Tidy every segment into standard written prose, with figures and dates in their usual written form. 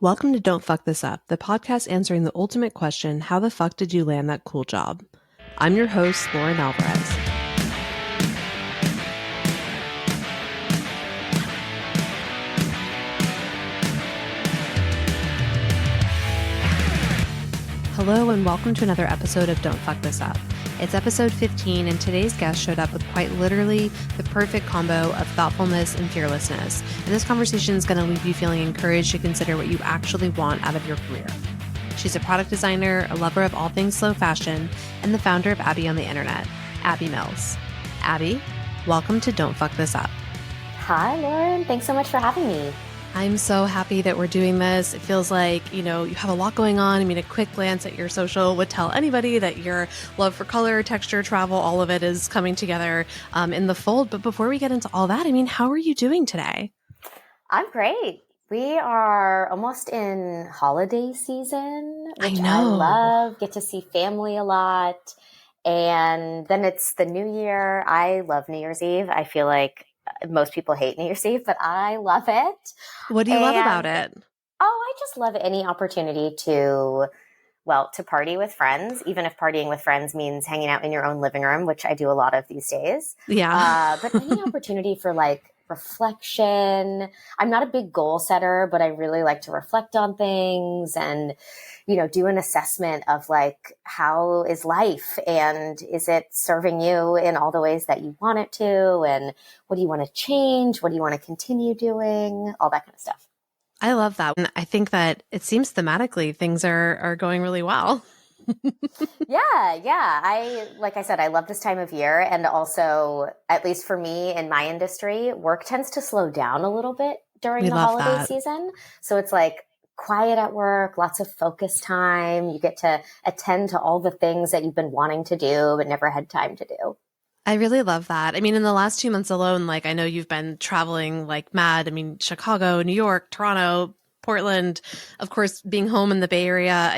Welcome to Don't Fuck This Up, the podcast answering the ultimate question, how the fuck did you land that cool job? I'm your host, Lauren Alvarez. Hello and welcome to another episode of Don't Fuck This Up. It's episode 15 and today's guest showed up with quite literally the perfect combo of thoughtfulness and fearlessness. And this conversation is going to leave you feeling encouraged to consider what you actually want out of your career. She's a product designer, a lover of all things slow fashion, and the founder of Abby on the internet, Abby Mills. Abby, welcome to Don't Fuck This Up. Hi, Lauren. Thanks so much for having me. I'm so happy that we're doing this. It feels like, you have a lot going on. I mean, a quick glance at your social would tell anybody that your love for color, texture, travel, all of it is coming together in the fold. But before we get into all that, how are you doing today? I'm great. We are almost in holiday season, which I love. Get to see family a lot. And then it's the new year. I love New Year's Eve. I feel like most people hate New Year's Eve, but I love it. What do you love about it? I just love any opportunity to party with friends, even if partying with friends means hanging out in your own living room, which I do a lot of these days. Yeah. But any opportunity for reflection. I'm not a big goal setter, but I really like to reflect on things and, do an assessment of how is life and is it serving you in all the ways that you want it to? And what do you want to change? What do you want to continue doing? All that kind of stuff. I love that. And I think that it seems thematically things are going really well. Yeah. Like I said, I love this time of year. And also, at least for me in my industry, work tends to slow down a little bit during the holiday season. So it's quiet at work, lots of focus time. You get to attend to all the things that you've been wanting to do, but never had time to do. I really love that. In the last 2 months alone, I know you've been traveling like mad. Chicago, New York, Toronto, Portland, of course, being home in the Bay Area.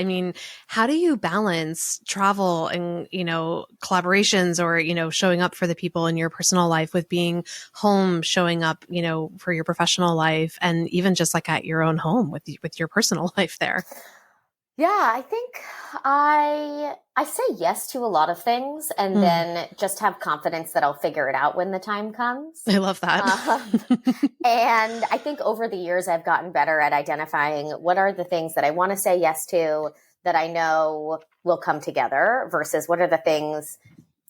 How do you balance travel and, collaborations or, showing up for the people in your personal life with being home, showing up, for your professional life and even just at your own home with your personal life there? Yeah, I think I say yes to a lot of things and then just have confidence that I'll figure it out when the time comes. I love that. And I think over the years, I've gotten better at identifying what are the things that I want to say yes to that I know will come together versus what are the things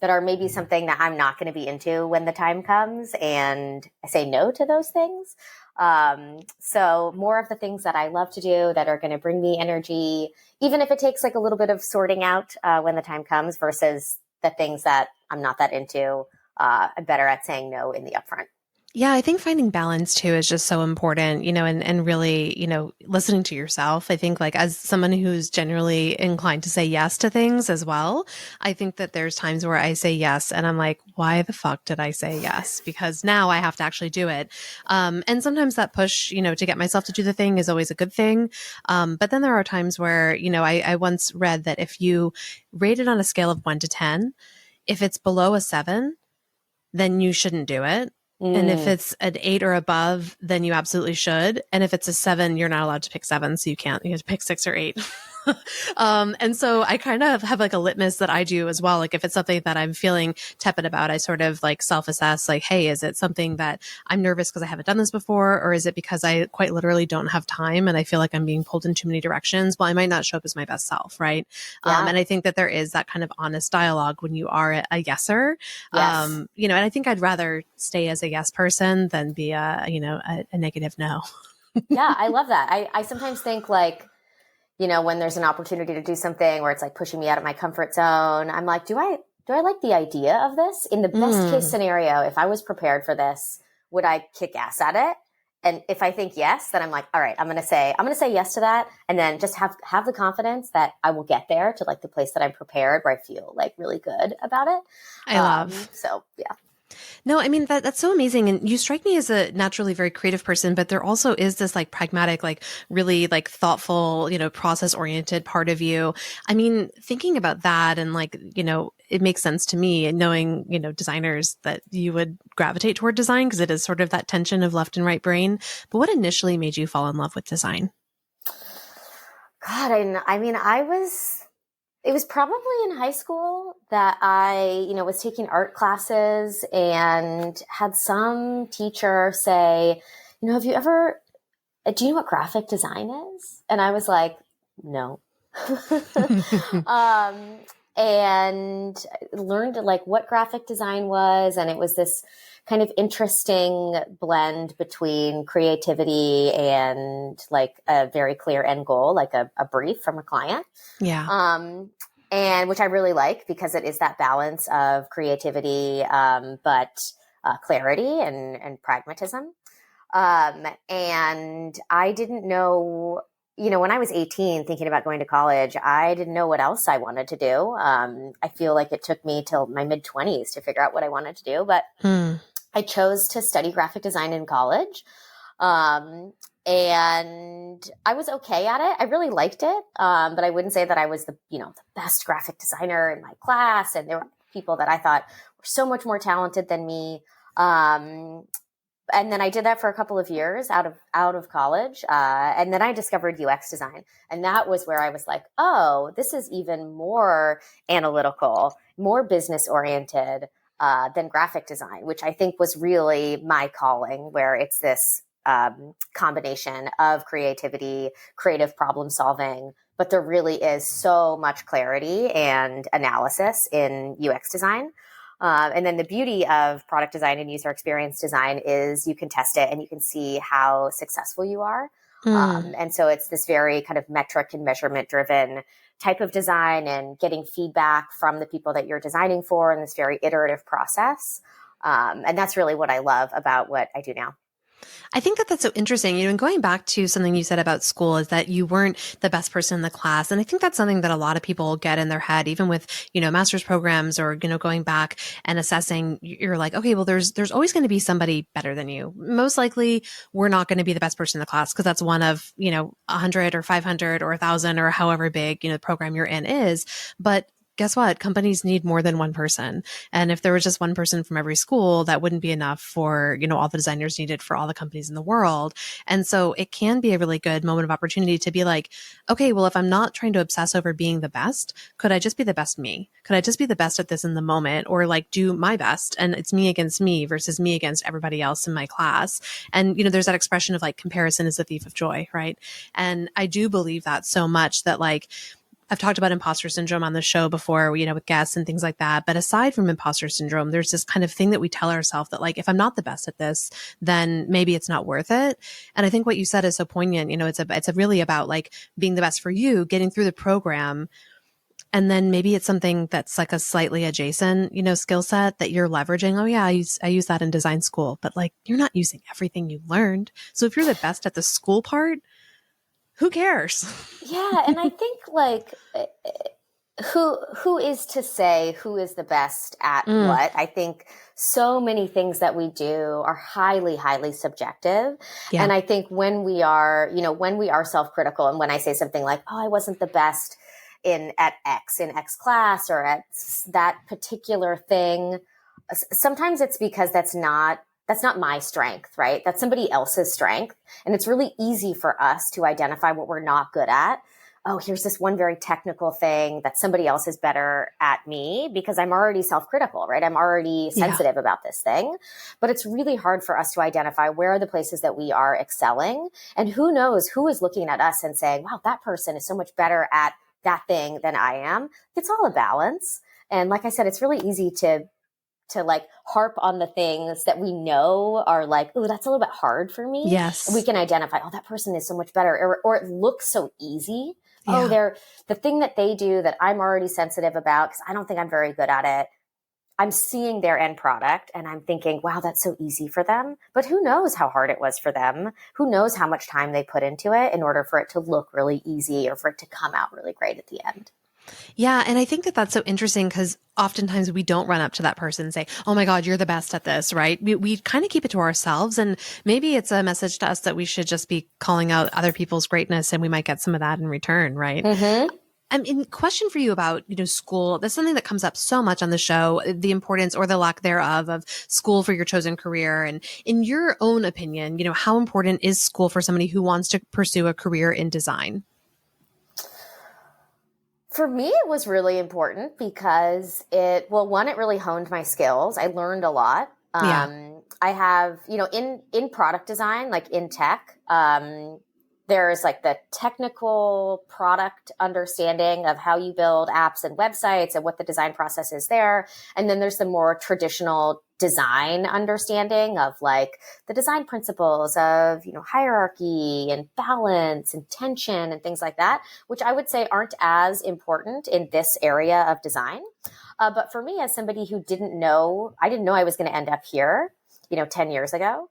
that are maybe something that I'm not going to be into when the time comes, and I say no to those things. So more of the things that I love to do that are going to bring me energy, even if it takes a little bit of sorting out when the time comes versus the things that I'm not that into. I'm better at saying no in the upfront. Yeah, I think finding balance too is just so important, and really, listening to yourself. I think as someone who's generally inclined to say yes to things as well, I think that there's times where I say yes and I'm like, why the fuck did I say yes? Because now I have to actually do it. And sometimes that push, to get myself to do the thing is always a good thing. But then there are times where, I once read that if you rate it on a scale of 1 to 10, if it's below a 7, then you shouldn't do it. And if it's an 8 or above, then you absolutely should. And if it's a 7, you're not allowed to pick 7. So you can't, you have to pick 6 or 8. And so I kind of have a litmus that I do as well. If it's something that I'm feeling tepid about, I sort of self-assess, hey, is it something that I'm nervous because I haven't done this before? Or is it because I quite literally don't have time and I feel like I'm being pulled in too many directions? Well, I might not show up as my best self. Right. Yeah. And I think that there is that kind of honest dialogue when you are a yeser. Yes. And I think I'd rather stay as a yes person than be a negative no. Yeah. I love that. I sometimes think when there's an opportunity to do something where it's pushing me out of my comfort zone, I'm like, do I like the idea of this? In the best case scenario, if I was prepared for this, would I kick ass at it? And if I think yes, then I'm like, all right, I'm going to say yes to that. And then just have the confidence that I will get there to the place that I'm prepared, where I feel really good about it. I love. So yeah. No, that's so amazing. And you strike me as a naturally very creative person, but there also is this pragmatic, really thoughtful, process oriented part of you. Thinking about that and it makes sense to me knowing, designers that you would gravitate toward design because it is sort of that tension of left and right brain. But what initially made you fall in love with design? God, I mean, it was probably in high school that I, was taking art classes and had some teacher say, have you ever, do you know what graphic design is? And I was like, no. um, and learned like what graphic design was. And it was this kind of interesting blend between creativity and like a very clear end goal, like a brief from a client. Yeah. And which I really like because it is that balance of creativity, but clarity and pragmatism. And I didn't know, when I was 18 thinking about going to college, I didn't know what else I wanted to do. I feel like it took me till my mid 20s to figure out what I wanted to do, but I chose to study graphic design in college. And I was okay at it. I really liked it. But I wouldn't say that I was the best graphic designer in my class. And there were people that I thought were so much more talented than me. And then I did that for a couple of years out of college. And then I discovered UX design. And that was where I was like, oh, this is even more analytical, more business oriented, than graphic design, which I think was really my calling, where it's this, combination of creativity, creative problem solving, but there really is so much clarity and analysis in UX design. And then the beauty of product design and user experience design is you can test it and you can see how successful you are. And so it's this very kind of metric and measurement driven type of design and getting feedback from the people that you're designing for in this very iterative process. And that's really what I love about what I do now. I think that that's so interesting. And going back to something you said about school is that you weren't the best person in the class. And I think that's something that a lot of people get in their head, even with, master's programs or, going back and assessing. You're like, okay, well, there's always going to be somebody better than you. Most likely we're not going to be the best person in the class because that's one of, 100 or 500 or 1,000 or however big, the program you're in is. But guess what? Companies need more than one person. And if there was just one person from every school, that wouldn't be enough for, all the designers needed for all the companies in the world. And so it can be a really good moment of opportunity to be like, okay, well, if I'm not trying to obsess over being the best, could I just be the best me? Could I just be the best at this in the moment or like do my best? And it's me against me versus me against everybody else in my class. And, there's that expression of like comparison is the thief of joy, right? And I do believe that so much that like, I've talked about imposter syndrome on the show before, with guests and things like that. But aside from imposter syndrome, there's this kind of thing that we tell ourselves that like, if I'm not the best at this, then maybe it's not worth it. And I think what you said is so poignant. It's really about like being the best for you, getting through the program. And then maybe it's something that's like a slightly adjacent, skill set that you're leveraging. Oh yeah, I use that in design school, but like you're not using everything you learned. So if you're the best at the school part, who cares? Yeah. And I think like, who is to say who is the best at what? I think so many things that we do are highly, highly subjective. Yeah. And I think when we are self-critical, and when I say something like, oh, I wasn't the best in X class or at that particular thing, sometimes it's because that's not my strength, right? That's somebody else's strength. And it's really easy for us to identify what we're not good at. Oh, here's this one very technical thing that somebody else is better at me because I'm already self-critical, right? I'm already sensitive about this thing. But it's really hard for us to identify where are the places that we are excelling. And who knows who is looking at us and saying, wow, that person is so much better at that thing than I am. It's all a balance. And like I said, it's really easy to like harp on the things that we know are like, oh, that's a little bit hard for me. Yes. And we can identify, oh, that person is so much better, or it looks so easy. Yeah. Oh, they're the thing that they do that I'm already sensitive about because I don't think I'm very good at it. I'm seeing their end product and I'm thinking, wow, that's so easy for them. But who knows how hard it was for them? Who knows how much time they put into it in order for it to look really easy or for it to come out really great at the end? Yeah. And I think that that's so interesting because oftentimes we don't run up to that person and say, oh my God, you're the best at this, right? We kind of keep it to ourselves. And maybe it's a message to us that we should just be calling out other people's greatness and we might get some of that in return, right? Mm-hmm. I mean, question for you about, school. That's something that comes up so much on the show, the importance or the lack thereof of school for your chosen career. And in your own opinion, how important is school for somebody who wants to pursue a career in design? For me, it was really important because one, it really honed my skills. I learned a lot. Yeah. I have, in product design, like in tech, there's like the technical product understanding of how you build apps and websites and what the design process is there. And then there's the more traditional design understanding of like the design principles of, hierarchy and balance and tension and things like that, which I would say aren't as important in this area of design. But for me, as somebody who I didn't know I was going to end up here, 10 years ago.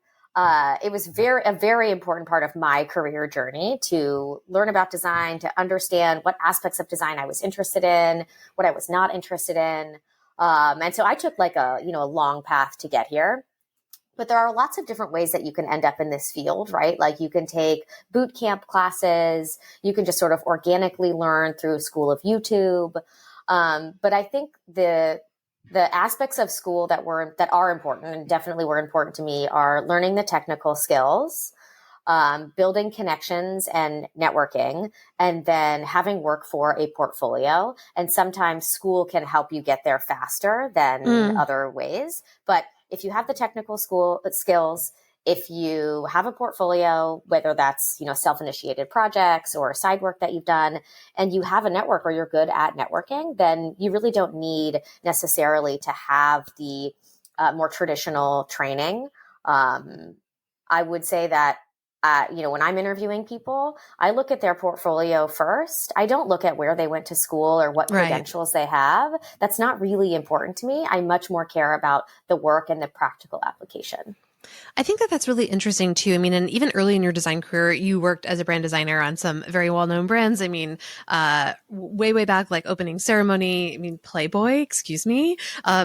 It was a very important part of my career journey to learn about design, to understand what aspects of design I was interested in, what I was not interested in. And so I took like a long path to get here. But there are lots of different ways that you can end up in this field, right? Like you can take boot camp classes, you can just sort of organically learn through School of YouTube. But I think the aspects of school that are important and definitely were important to me are learning the technical skills, building connections and networking, and then having work for a portfolio. And sometimes school can help you get there faster than other ways. But if you have the technical skills, if you have a portfolio, whether that's, self-initiated projects or side work that you've done, and you have a network or you're good at networking, then you really don't need necessarily to have the more traditional training. I would say that, when I'm interviewing people, I look at their portfolio first. I don't look at where they went to school or what credentials they have. That's not really important to me. I much more care about the work and the practical application. I think that that's really interesting too. I mean, and even early in your design career, you worked as a brand designer on some very well-known brands. I mean, way back, like Opening Ceremony, I mean, Playboy, excuse me,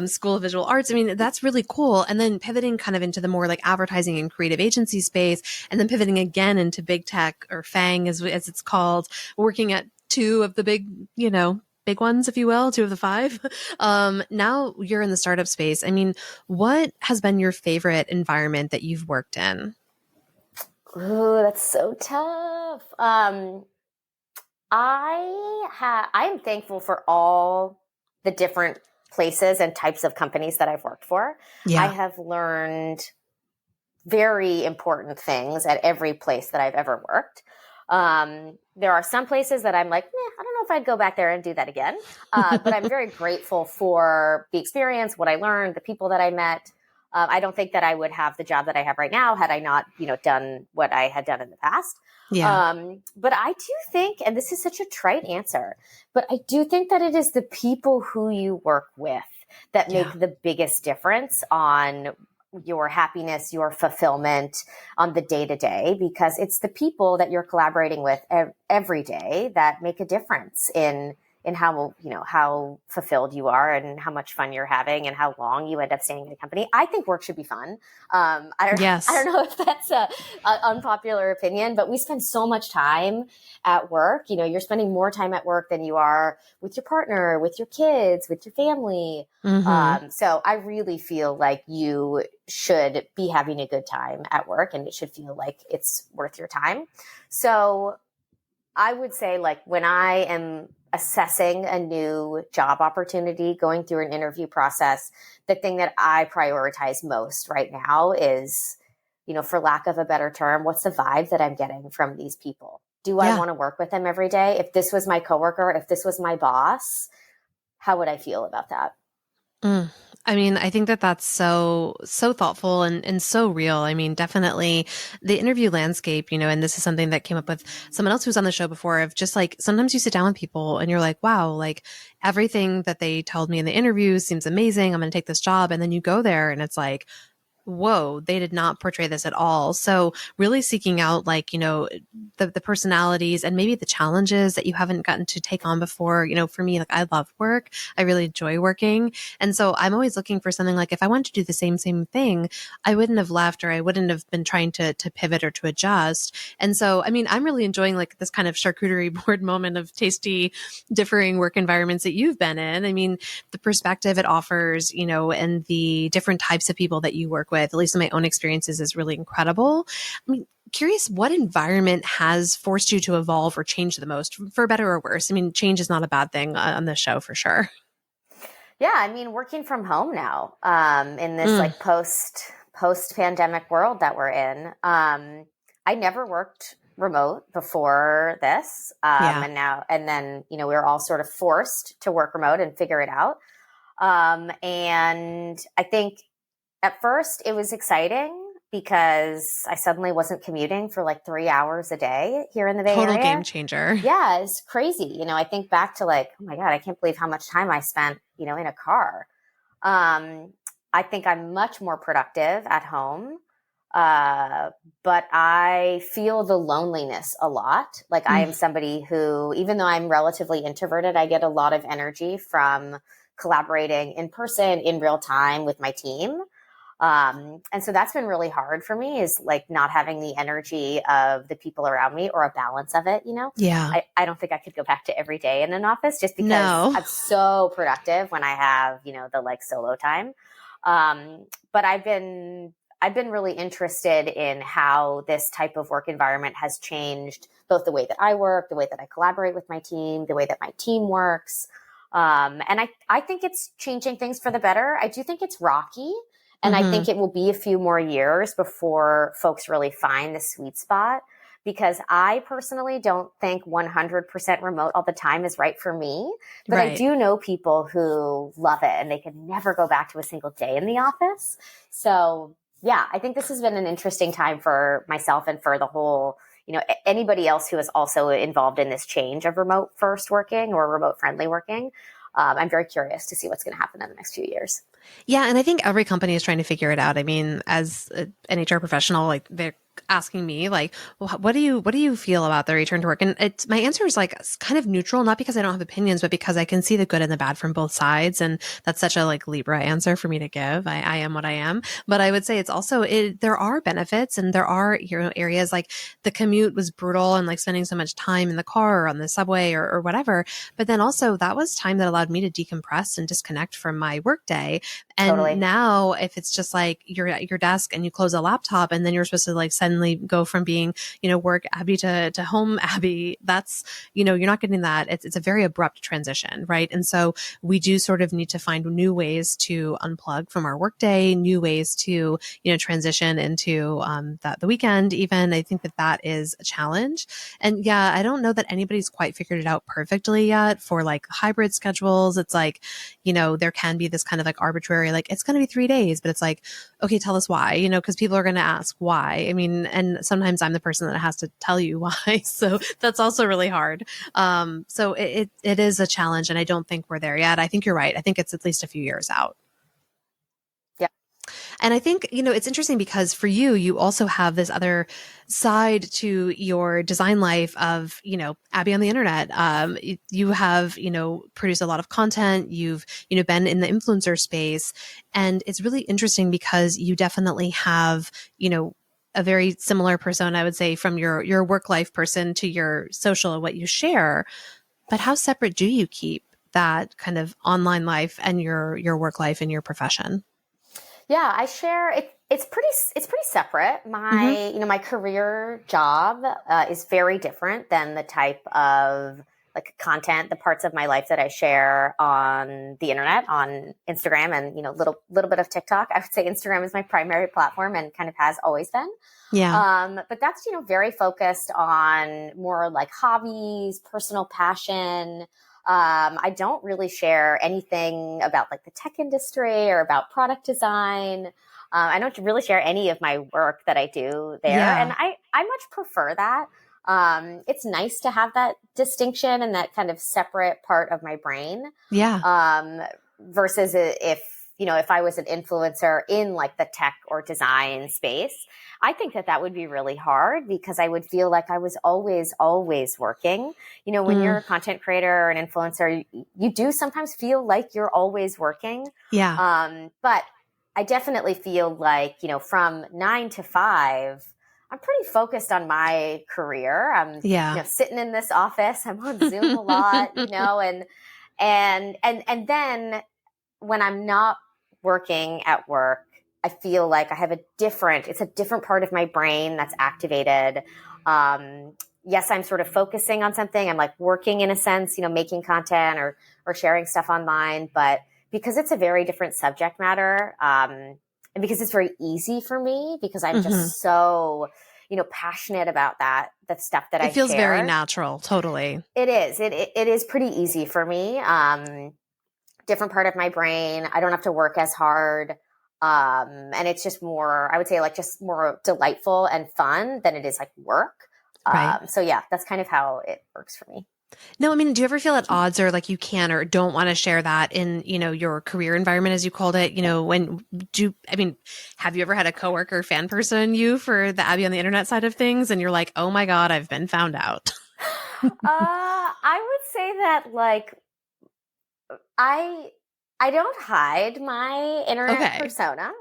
School of Visual Arts. I mean, that's really cool. And then pivoting kind of into the more like advertising and creative agency space, and then pivoting again into big tech, or FANG as it's called, working at two of the big ones, if you will, two of the five. Now you're in the startup space. I mean, what has been your favorite environment that you've worked in? Ooh, that's so tough. I'm thankful for all the different places and types of companies that I've worked for. Yeah. I have learned very important things at every place that I've ever worked. There are some places that I'm like, I don't know if I'd go back there and do that again. But I'm very grateful for the experience, what I learned, the people that I met. I don't think that I would have the job that I have right now had I not, done what I had done in the past. Yeah. But I do think, and this is such a trite answer, but I do think that it is the people who you work with that make the biggest difference on your happiness, your fulfillment on the day to day, because it's the people that you're collaborating with every day that make a difference in how fulfilled you are and how much fun you're having and how long you end up staying in a company. I think work should be fun. I don't know if that's a unpopular opinion, but we spend so much time at work. You're spending more time at work than you are with your partner, with your kids, with your family. So I really feel like you should be having a good time at work, and it should feel like it's worth your time. So I would say, like, when I am assessing a new job opportunity, going through an interview process, the thing that I prioritize most right now is, for lack of a better term, what's the vibe that I'm getting from these people? Do I want to work with them every day? If this was my coworker, if this was my boss, how would I feel about that? I mean, I think that that's so thoughtful and so real. I mean, definitely the interview landscape, and this is something that came up with someone else who was on the show before, of just like, sometimes you sit down with people and you're like, wow, like everything that they told me in the interview seems amazing. I'm going to take this job. And then you go there and it's like, whoa, they did not portray this at all. So really seeking out, like, the personalities and maybe the challenges that you haven't gotten to take on before. For me, like, I love work. I really enjoy working. And so I'm always looking for something, like, if I wanted to do the same thing, I wouldn't have left, or I wouldn't have been trying to pivot or to adjust. And so, I mean, I'm really enjoying like this kind of charcuterie board moment of tasty, differing work environments that you've been in. I mean, the perspective it offers, and the different types of people that you work with. with, at least in my own experiences, is really incredible. I mean, curious, what environment has forced you to evolve or change the most, for better or worse? I mean, change is not a bad thing on this show for sure. Yeah, I mean, working from home now, in this Mm, like post pandemic world that we're in. I never worked remote before this, yeah. and then we were all sort of forced to work remote and figure it out. And I think at first it was exciting because I suddenly wasn't commuting for like 3 hours a day here in the Bay Total game Area. changer. Yeah, it's crazy. I think back to like, oh my God, I can't believe how much time I spent, in a car. I think I'm much more productive at home. But I feel the loneliness a lot. Like I Mm, am somebody who, even though I'm relatively introverted, I get a lot of energy from collaborating in person in real time with my team. And so that's been really hard for me, is like not having the energy of the people around me, or a balance of it. yeah. I don't think I could go back to every day in an office, just because No. I'm so productive when I have, the like solo time. But I've been really interested in how this type of work environment has changed both the way that I work, the way that I collaborate with my team, the way that my team works. And I think it's changing things for the better. I do think it's rocky. And I Hmm. think it will be a few more years before folks really find the sweet spot, because I personally don't think 100% remote all the time is right for me. But I Right. do know people who love it and they could never go back to a single day in the office. So, yeah, I think this has been an interesting time for myself and for the whole, anybody else who is also involved in this change of remote first working or remote friendly working. I'm very curious to see what's going to happen in the next few years. Yeah, and I think every company is trying to figure it out. I mean, as an HR professional, like they're asking me, like, well, what do you feel about the return to work? And it's my answer is like kind of neutral, not because I don't have opinions, but because I can see the good and the bad from both sides. And that's such a like Libra answer for me to give. I am what I am, but I would say it's also there are benefits, and there are areas like the commute was brutal, and like spending so much time in the car or on the subway or whatever. But then also that was time that allowed me to decompress and disconnect from my workday. And Totally. now if it's just like you're at your desk and you close a laptop and then you're supposed to like suddenly go from being, work Abby to home Abby, that's, you're not getting that. It's a very abrupt transition, right? And so we do sort of need to find new ways to unplug from our workday, new ways to, transition into the weekend even. I think that that is a challenge. And yeah, I don't know that anybody's quite figured it out perfectly yet for like hybrid schedules. It's like, there can be this kind of like arbitrary, like it's going to be 3 days, but it's like, okay, tell us why, because people are going to ask why. I mean, and sometimes I'm the person that has to tell you why. So that's also really hard. So it is a challenge, and I don't think we're there yet. I think you're right. I think it's at least a few years out. Yeah. And I think, it's interesting because for you, you also have this other side to your design life of, Abby on the internet. You have, produced a lot of content. You've, been in the influencer space. And it's really interesting because you definitely have, a very similar persona, I would say, from your work life person to your social and what you share. But how separate do you keep that kind of online life and your work life and your profession? Yeah, I share it. It's pretty separate. Mm-hmm. My career job is very different than the type of like content, the parts of my life that I share on the internet, on Instagram, and little bit of TikTok. I would say Instagram is my primary platform and kind of has always been. Yeah. But that's very focused on more like hobbies, personal passion. I don't really share anything about like the tech industry or about product design. I don't really share any of my work that I do there. And Yeah. I much prefer that. It's nice to have that distinction and that kind of separate part of my brain. Yeah. Um, Versus if I was an influencer in like the tech or design space, I think that would be really hard because I would feel like I was always working. When Mm, you're a content creator or an influencer, you do sometimes feel like you're always working. yeah. But I definitely feel like, from 9 to 5, I'm pretty focused on my career. I'm, Yeah. sitting in this office. I'm on Zoom a lot, and then when I'm not working at work, I feel like I have it's a different part of my brain that's activated. Yes, I'm sort of focusing on something. I'm like working in a sense, making content or sharing stuff online, but because it's a very different subject matter, and because it's very easy for me, because I'm Hmm. just so, passionate about the stuff that It I feels very share. natural. Totally. It is. It is pretty easy for me. Different part of my brain. I don't have to work as hard. And it's just more, I would say, like just more delightful and fun than it is like work. Right. So yeah, that's kind of how it works for me. No, I mean, do you ever feel at odds or like you can or don't want to share that in, your career environment, as you called it? I mean, have you ever had a coworker fan person you for the Abby on the internet side of things? And you're like, oh my God, I've been found out. I would say that like I I don't hide my internet Okay. persona.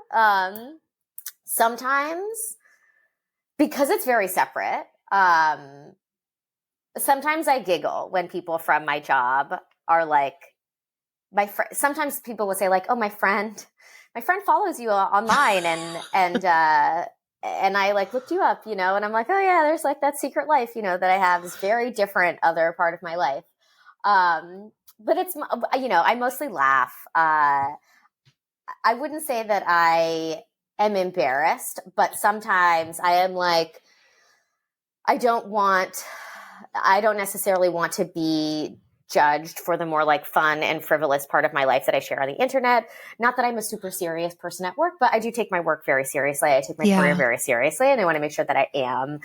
Sometimes because it's very separate. Sometimes I giggle when people from my job are like sometimes people will say like, "Oh, my friend follows you online and I like looked you up, and I'm like, "Oh yeah, there's like that secret life, that I have, this very different other part of my life." But I mostly laugh. I wouldn't say that I am embarrassed, but sometimes I am like, I don't want, I don't necessarily want to be judged for the more like fun and frivolous part of my life that I share on the internet. Not that I'm a super serious person at work, but I do take my work very seriously. I take my career Yeah. very seriously, and I want to make sure that I am,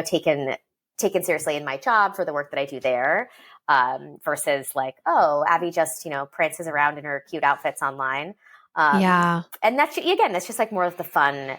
taken seriously in my job for the work that I do there. Versus like, oh, Abby just, prances around in her cute outfits online. Yeah. And that's just like more of the fun,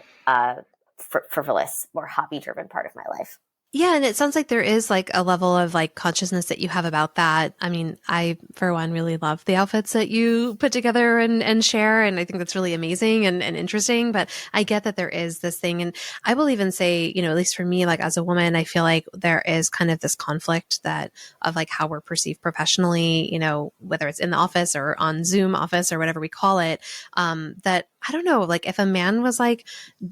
frivolous, more hobby driven part of my life. Yeah, and it sounds like there is like a level of like consciousness that you have about that. I mean, I, for one, really love the outfits that you put together and share. And I think that's really amazing and interesting. But I get that there is this thing. And I will even say, at least for me, like as a woman, I feel like there is kind of this conflict that of like how we're perceived professionally, whether it's in the office or on Zoom office or whatever we call it. That I don't know, like if a man was like,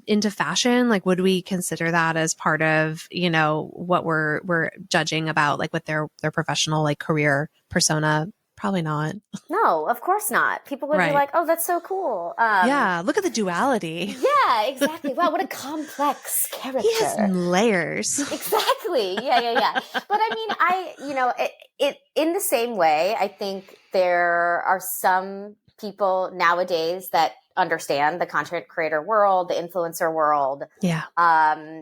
into fashion, like would we consider that as part of, what we're judging about like with their professional like career persona? Probably not. No, of course not. People would be Right. like, "Oh, that's so cool." Yeah, look at the duality. Yeah, exactly. Wow, what a complex He has character. layers. Exactly. Yeah, yeah, yeah. But I mean, it in the same way, I think there are some people nowadays that understand the content creator world, the influencer world. Yeah.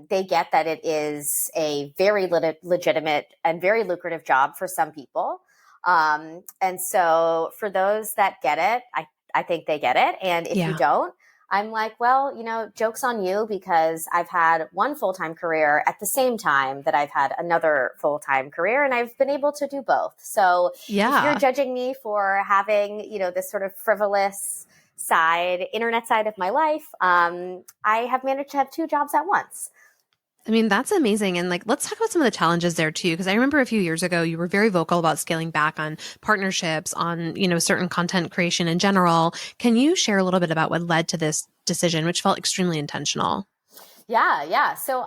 They get that it is a very legitimate and very lucrative job for some people. And so for those that get it, I think they get it. And if you Yeah. don't, I'm like, well, joke's on you, because I've had one full-time career at the same time that I've had another full-time career, and I've been able to do both. So if you're Yeah. judging me for having, this sort of frivolous internet side of my life, I have managed to have two jobs at once. I mean, that's amazing. And like, let's talk about some of the challenges there too. Cause I remember a few years ago, you were very vocal about scaling back on partnerships, on, certain content creation in general. Can you share a little bit about what led to this decision, which felt extremely intentional? Yeah, yeah. So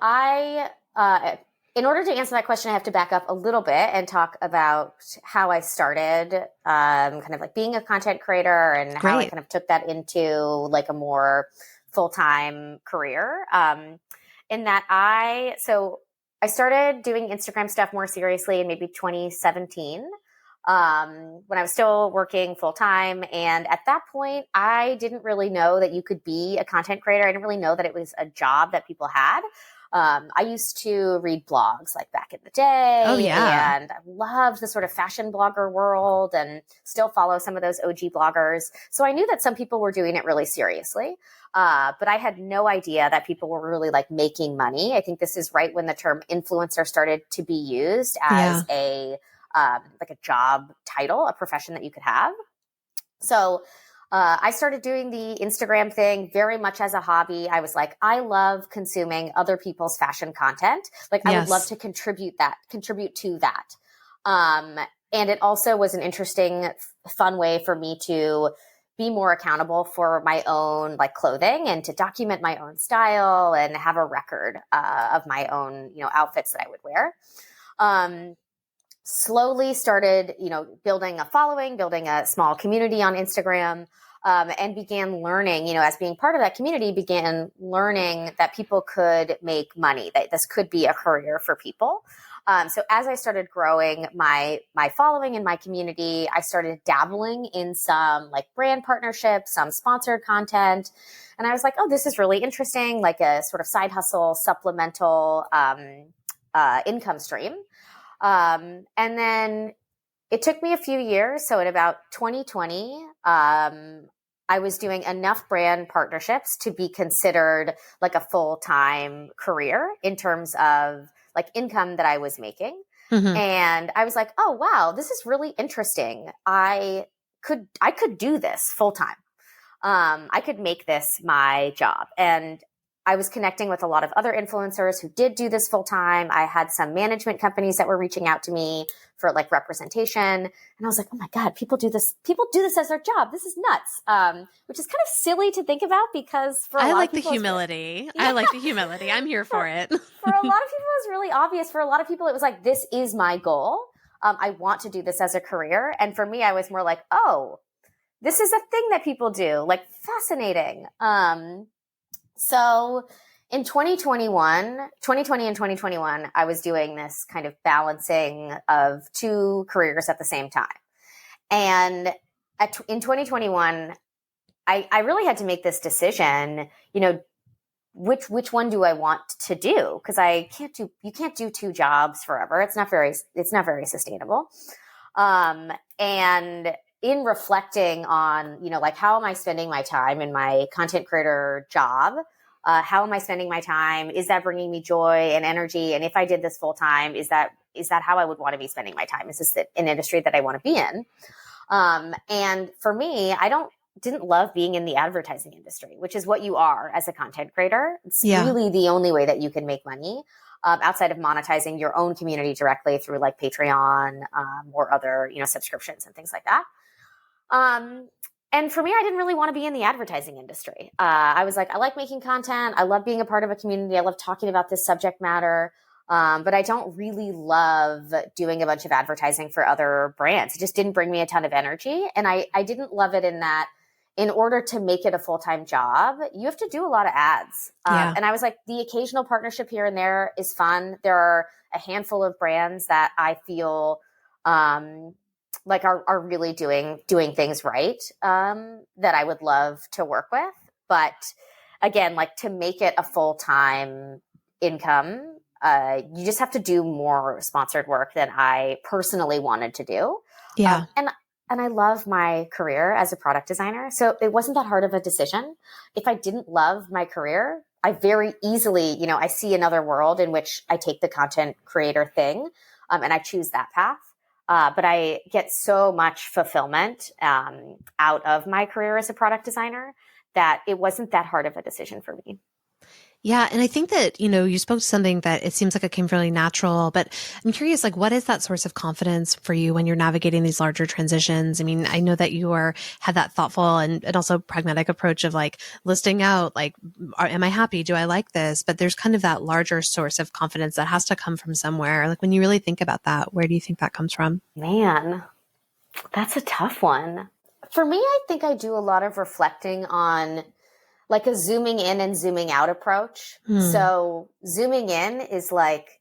in order to answer that question, I have to back up a little bit and talk about how I started, kind of like being a content creator and how I Great. kind of took that into like a more full-time career. In that I started doing Instagram stuff more seriously in maybe 2017. When I was still working full time. And at that point, I didn't really know that you could be a content creator. I didn't really know that it was a job that people had. I used to read blogs like back in the Oh, day, yeah. and I loved the sort of fashion blogger world and still follow some of those OG bloggers. So I knew that some people were doing it really seriously. But I had no idea that people were really like making money. I think this is right when the term influencer started to be used Yeah. as like a job title, a profession that you could have. So I started doing the Instagram thing very much as a hobby. I was like, I love consuming other people's fashion content. Like I would love Yes. to contribute to that. And it also was an interesting, fun way for me to be more accountable for my own like clothing and to document my own style and have a record of my own, outfits that I would wear. Slowly started, building a following, building a small community on Instagram, and began learning, as being part of that community, began learning that people could make money, that this could be a career for people. So as I started growing my following in my community, I started dabbling in some like brand partnerships, some sponsored content. And I was like, oh, this is really interesting, like a sort of side hustle, supplemental income stream. And then it took me a few years. So in about 2020, I was doing enough brand partnerships to be considered like a full-time career in terms of like income that I was making. Mm-hmm. And I was like, oh, wow, this is really interesting. I could do this full-time. I could make this my job. And I was connecting with a lot of other influencers who did do this full time. I had some management companies that were reaching out to me for like representation. And I was like, oh my God, people do this as their job. This is nuts. Which is kind of silly to think about because for a I lot like of the people, humility. Yeah. I like the humility. I'm here for it. For a lot of people, it was really obvious. For a lot of people, it was like, this is my goal. I want to do this as a career. And for me, I was more like, oh, this is a thing that people do, like fascinating. So in 2020 and 2021, I was doing this kind of balancing of two careers at the same time. And in 2021, I really had to make this decision, which one do I want to do? Because you can't do two jobs forever. It's not very sustainable. And in reflecting on, like how am I spending my time in my content creator job? How am I spending my time? Is that bringing me joy and energy? And if I did this full time, is that how I would want to be spending my time? Is this an industry that I want to be in? And for me, didn't love being in the advertising industry, which is what you are as a content creator. It's really the only way that you can make money. Outside of monetizing your own community directly through like Patreon or other, subscriptions and things like that. And for me, I didn't really want to be in the advertising industry. I was like, I like making content. I love being a part of a community. I love talking about this subject matter. But I don't really love doing a bunch of advertising for other brands. It just didn't bring me a ton of energy. And I didn't love it in that in order to make it a full-time job, you have to do a lot of ads. And I was like, the occasional partnership here and there is fun. There are a handful of brands that I feel like are really doing things right that I would love to work with. But again, like to make it a full-time income, you just have to do more sponsored work than I personally wanted to do. Yeah. And I love my career as a product designer. So it wasn't that hard of a decision. If I didn't love my career, I very easily, I see another world in which I take the content creator thing and I choose that path. But I get so much fulfillment out of my career as a product designer that it wasn't that hard of a decision for me. Yeah. And I think that, you spoke to something that it seems like it came fairly natural, but I'm curious, like, what is that source of confidence for you when you're navigating these larger transitions? I mean, I know that you had that thoughtful and also pragmatic approach of like listing out, like, am I happy? Do I like this? But there's kind of that larger source of confidence that has to come from somewhere. Like when you really think about that, where do you think that comes from? Man, that's a tough one. For me, I think I do a lot of reflecting on like a zooming in and zooming out approach. So zooming in is like,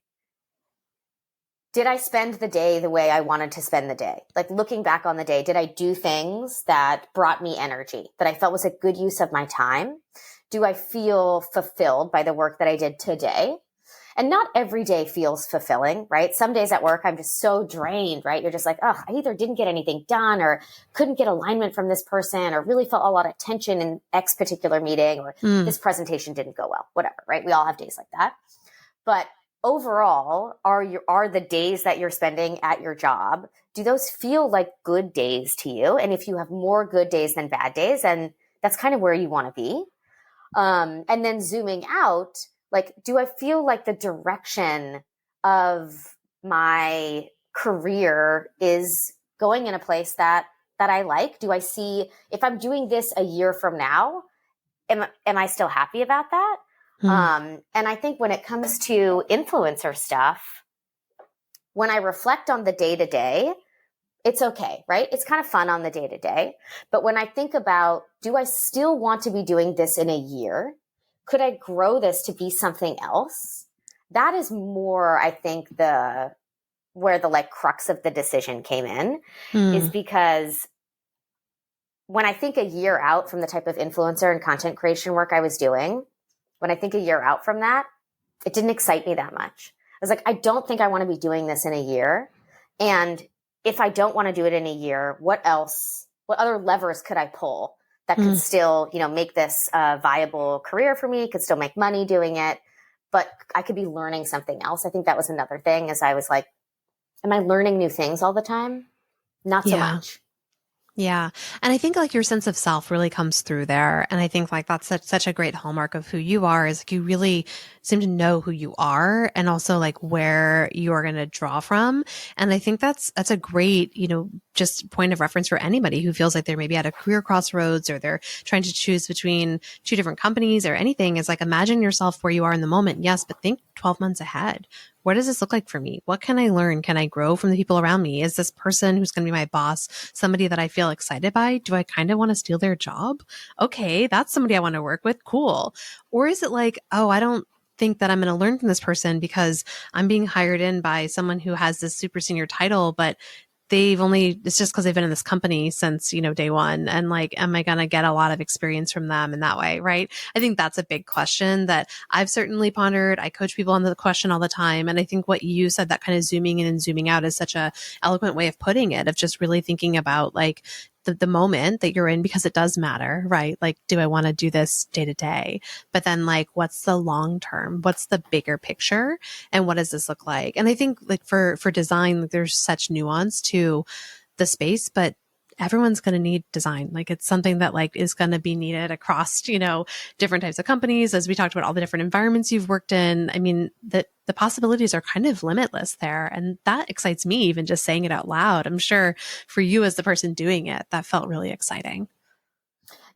did I spend the day the way I wanted to spend the day? Like looking back on the day, did I do things that brought me energy, that I felt was a good use of my time? Do I feel fulfilled by the work that I did today? And not every day feels fulfilling, right? Some days at work, I'm just so drained, right? You're just like, oh, I either didn't get anything done or couldn't get alignment from this person or really felt a lot of tension in X particular meeting or this presentation didn't go well, whatever, right? We all have days like that. But overall, are the days that you're spending at your job, do those feel like good days to you? And if you have more good days than bad days, then that's kind of where you want to be. And then zooming out, like, do I feel like the direction of my career is going in a place that that I like? Do I see, if I'm doing this a year from now, am I still happy about that? Hmm. And I think when it comes to influencer stuff, when I reflect on the day to day, it's okay, right? It's kind of fun on the day to day. But when I think about, do I still want to be doing this in a year? Could I grow this to be something else? That is more, I think, where the like crux of the decision came in, is Hmm. because when I think a year out from the type of influencer and content creation work I was doing, when I think a year out from that, it didn't excite me that much. I was like, I don't think I want to be doing this in a year. And if I don't want to do it in a year, what other levers could I pull that could Hmm. still, make this a viable career for me, could still make money doing it, but I could be learning something else. I think that was another thing, is I was like, am I learning new things all the time? Not so Yeah. much. Yeah. And I think like your sense of self really comes through there. And I think like that's such a great hallmark of who you are, is like you really seem to know who you are and also like where you are going to draw from. And I think that's a great, just point of reference for anybody who feels like they're maybe at a career crossroads or they're trying to choose between two different companies or anything. Is like, imagine yourself where you are in the moment. Yes, but think 12 months ahead. What does this look like for me? What can I learn? Can I grow from the people around me? Is this person who's going to be my boss somebody that I feel excited by? Do I kind of want to steal their job? Okay, that's somebody I want to work with. Cool. Or is it like, oh, I don't think that I'm going to learn from this person because I'm being hired in by someone who has this super senior title, but it's just because they've been in this company since, day one. And like, am I going to get a lot of experience from them in that way? Right. I think that's a big question that I've certainly pondered. I coach people on the question all the time. And I think what you said, that kind of zooming in and zooming out, is such a eloquent way of putting it, of just really thinking about like the moment that you're in, because it does matter, right? Like, do I want to do this day to day? But then like, what's the long term? What's the bigger picture? And what does this look like? And I think like for design, like, there's such nuance to the space, but everyone's going to need design. Like, it's something that like is going to be needed across, different types of companies, as we talked about all the different environments you've worked in. I mean, the possibilities are kind of limitless there. And that excites me, even just saying it out loud. I'm sure for you as the person doing it, that felt really exciting.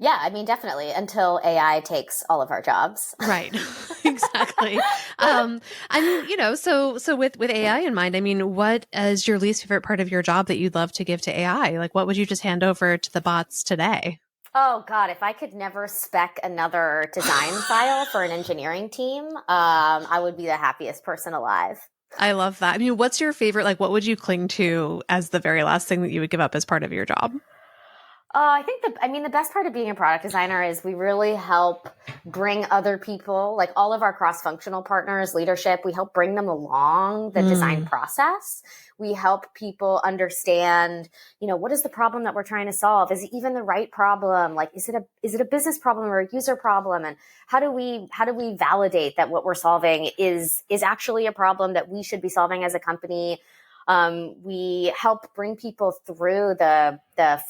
Yeah, I mean, definitely, until AI takes all of our jobs. Right. Exactly. I mean, so with AI in mind, I mean, what is your least favorite part of your job that you'd love to give to AI? Like, what would you just hand over to the bots today? Oh God, if I could never spec another design file for an engineering team, I would be the happiest person alive. I love that. I mean, what's your favorite? Like, what would you cling to as the very last thing that you would give up as part of your job? I think the best part of being a product designer is we really help bring other people, like all of our cross-functional partners, leadership, we help bring them along the design Mm, process. We help people understand, what is the problem that we're trying to solve? Is it even the right problem? Like, is it a business problem or a user problem? And how do we validate that what we're solving is actually a problem that we should be solving as a company? We help bring people through the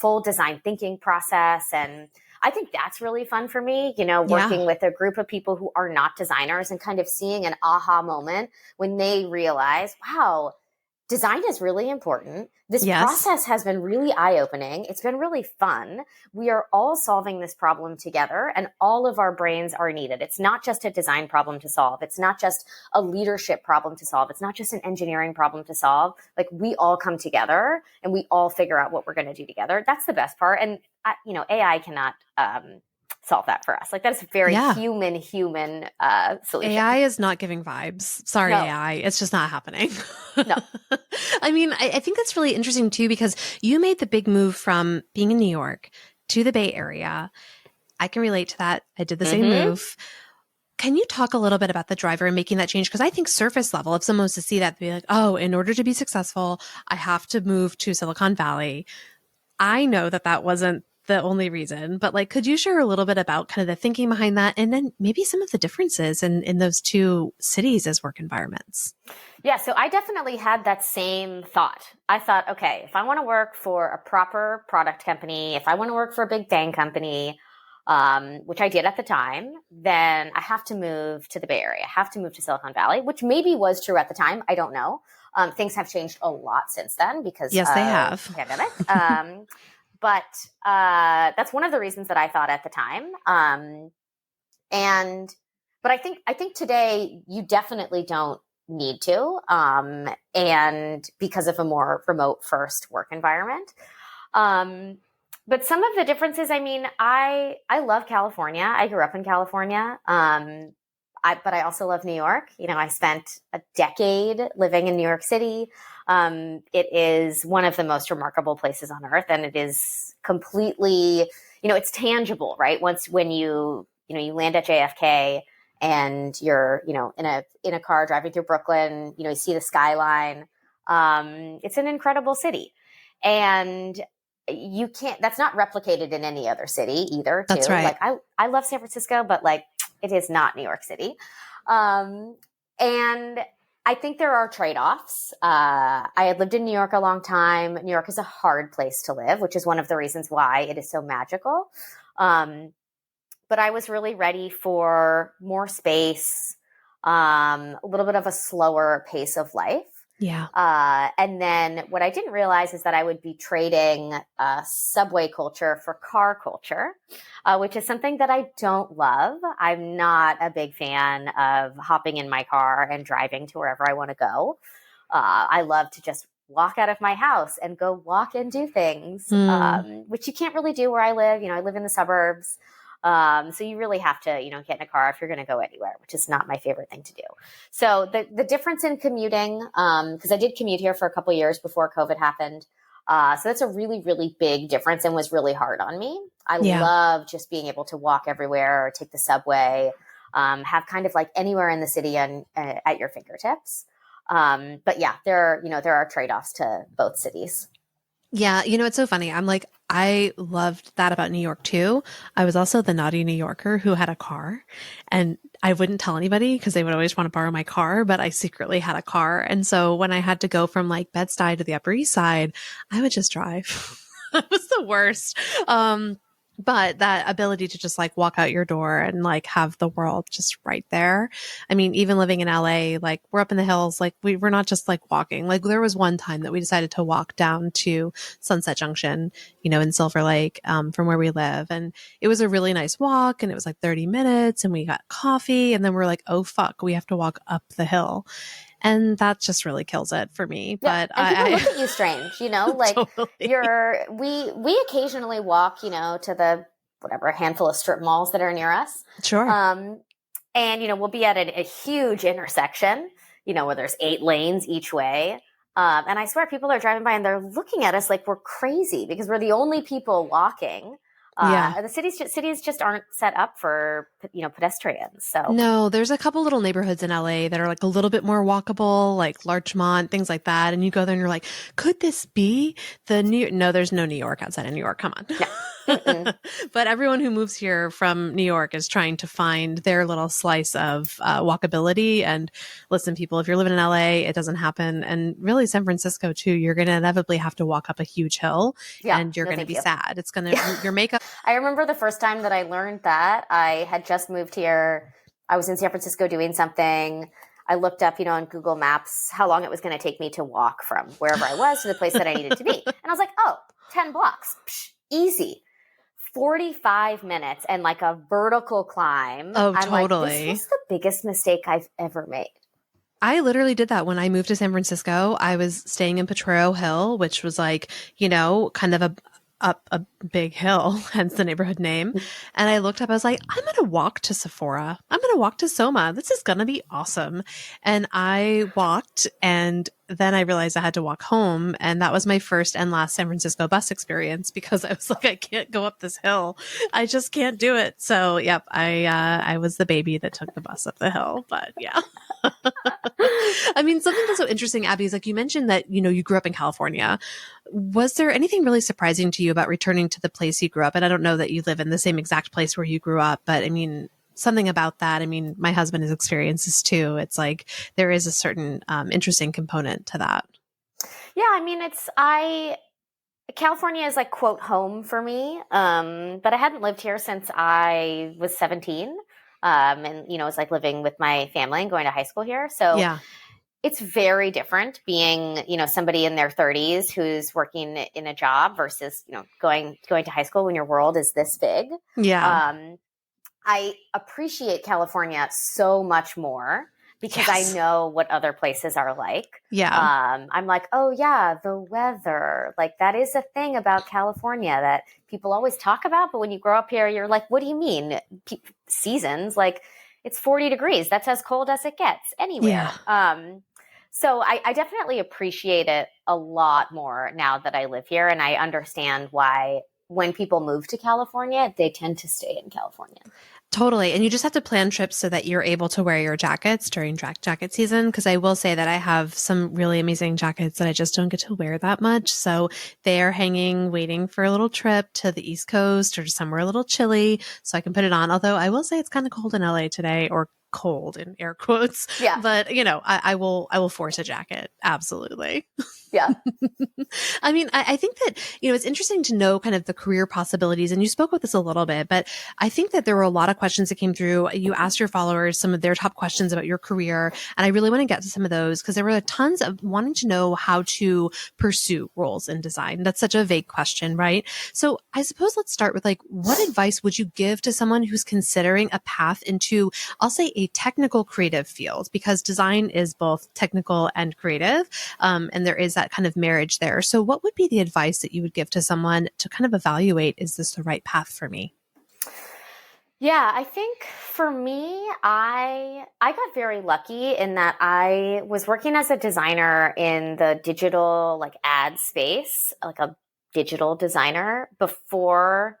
full design thinking process. And I think that's really fun for me, yeah. working with a group of people who are not designers and kind of seeing an aha moment when they realize, wow, design is really important. This Yes. process has been really eye-opening. It's been really fun. We are all solving this problem together, and all of our brains are needed. It's not just a design problem to solve. It's not just a leadership problem to solve. It's not just an engineering problem to solve. Like, we all come together and we all figure out what we're going to do together. That's the best part. And AI cannot solve that for us. Like, that is a very Yeah. human AI solution. is not giving vibes. Sorry, No, AI. It's just not happening. no. I mean, I think that's really interesting too, because you made the big move from being in New York to the Bay Area. I can relate to that. I did the same Mm-hmm. move. Can you talk a little bit about the driver and making that change? Because I think surface level, if someone was to see that, they'd be like, oh, in order to be successful, I have to move to Silicon Valley. I know that that wasn't the only reason, but like, could you share a little bit about kind of the thinking behind that, and then maybe some of the differences in those two cities as work environments? Yeah, so I definitely had that same thought. I thought, okay, if I want to work for a proper product company, if I want to work for a big FANG company, which I did at the time, then I have to move to the Bay Area. I have to move to Silicon Valley, which maybe was true at the time. I don't know. Things have changed a lot since then because Yes, they of have. the pandemic. But that's one of the reasons that I thought at the time. And but I think today you definitely don't need to, and because of a more remote first work environment. Um, but some of the differences, I mean, I love California. I grew up in California. But I also love New York. You know, I spent a decade living in New York City. It is one of the most remarkable places on earth, and it is completely, it's tangible, right? When you land at JFK and you're, in a car driving through Brooklyn, you see the skyline. It's an incredible city, and that's not replicated in any other city either, too. That's right. Like I love San Francisco, but like it is not New York City. And I think there are trade-offs. I had lived in New York a long time. New York is a hard place to live, which is one of the reasons why it is so magical. But I was really ready for more space, a little bit of a slower pace of life. Yeah. And then what I didn't realize is that I would be trading subway culture for car culture, which is something that I don't love. I'm not a big fan of hopping in my car and driving to wherever I want to go. I love to just walk out of my house and go walk and do things, which you can't really do where I live. I live in the suburbs. So you really have to, get in a car if you're going to go anywhere, which is not my favorite thing to do. So the difference in commuting, because I did commute here for a couple of years before COVID happened. So that's a really, really big difference and was really hard on me. I love just being able to walk everywhere or take the subway, have kind of like anywhere in the city and at your fingertips. But yeah, there are trade-offs to both cities. Yeah, it's so funny. I loved that about New York too. I was also the naughty New Yorker who had a car, and I wouldn't tell anybody because they would always want to borrow my car, but I secretly had a car. And so when I had to go from like Bed-Stuy to the Upper East Side, I would just drive. It was the worst. But that ability to just like walk out your door and like have the world just right there. I mean, even living in LA, like we're up in the hills, like we're not just like walking. Like there was one time that we decided to walk down to Sunset Junction, in Silver Lake, from where we live. And it was a really nice walk, and it was like 30 minutes, and we got coffee, and then we're like, oh fuck, we have to walk up the hill. And that just really kills it for me. Yeah, But and people look at you strange, like totally. we occasionally walk, to the whatever handful of strip malls that are near us. Sure. And we'll be at a huge intersection, where there's 8 lanes each way. And I swear people are driving by and they're looking at us like we're crazy because we're the only people walking. Yeah. The cities just aren't set up for, pedestrians. So No, there's a couple little neighborhoods in LA that are like a little bit more walkable, like Larchmont, things like that. And you go there and you're like, could this be no, there's no New York outside of New York. Come on. no. But everyone who moves here from New York is trying to find their little slice of walkability. And listen, people, if you're living in LA, it doesn't happen. And really San Francisco too, you're going to inevitably have to walk up a huge hill, and you're going to be sad. It's going to, your makeup. I remember the first time that I learned that. I had just moved here. I was in San Francisco doing something. I looked up, on Google Maps, how long it was going to take me to walk from wherever I was to the place that I needed to be. And I was like, 10 blocks. Psh, easy. 45 minutes and like a vertical climb. Oh, I'm totally. Like, this was the biggest mistake I've ever made. I literally did that when I moved to San Francisco. I was staying in Potrero Hill, which was like, kind of up a big hill, hence the neighborhood name. And I looked up, I was like, I'm going to walk to Sephora. I'm going to walk to Soma. This is going to be awesome. And I walked, and then I realized I had to walk home. And that was my first and last San Francisco bus experience because I was like, I can't go up this hill. I just can't do it. So, yep, I was the baby that took the bus up the hill. But yeah. I mean, something that's so interesting, Abby, is like you mentioned that, you grew up in California. Was there anything really surprising to you about returning to the place you grew up? And I don't know that you live in the same exact place where you grew up, but I mean, something about that. I mean, my husband has experienced this too. It's like there is a certain interesting component to that. Yeah, I mean, California is like quote home for me, but I hadn't lived here since I was 17. And it's like living with my family and going to high school here. So yeah. It's very different being, somebody in their 30s who's working in a job versus, going to high school when your world is this big. Yeah. I appreciate California so much more because I Yes. know what other places are like. Yeah. I'm like, oh yeah, the weather. Like that is a thing about California that people always talk about, but when you grow up here, you're like, what do you mean? Seasons? Like it's 40 degrees. That's as cold as it gets Yeah. anywhere. So I definitely appreciate it a lot more now that I live here, and I understand why when people move to California, they tend to stay in California. Totally. And you just have to plan trips so that you're able to wear your jackets during jacket season. Cause I will say that I have some really amazing jackets that I just don't get to wear that much. So they are hanging, waiting for a little trip to the East Coast or somewhere a little chilly so I can put it on. Although I will say it's kind of cold in LA today, or cold in air quotes, Yeah. but I will force a jacket. Absolutely. Yeah. I mean, I think that, it's interesting to know kind of the career possibilities. And you spoke with this a little bit, but I think that there were a lot of questions that came through. You asked your followers some of their top questions about your career. And I really want to get to some of those because there were tons of wanting to know how to pursue roles in design. That's such a vague question, right? So I suppose let's start with like, what advice would you give to someone who's considering a path into, I'll say, a technical creative field? Because design is both technical and creative. And there is that kind of marriage there. So what would be the advice that you would give to someone to kind of evaluate, is this the right path for me? Yeah, I think for me, I got very lucky in that I was working as a designer in the digital like ad space, like a digital designer before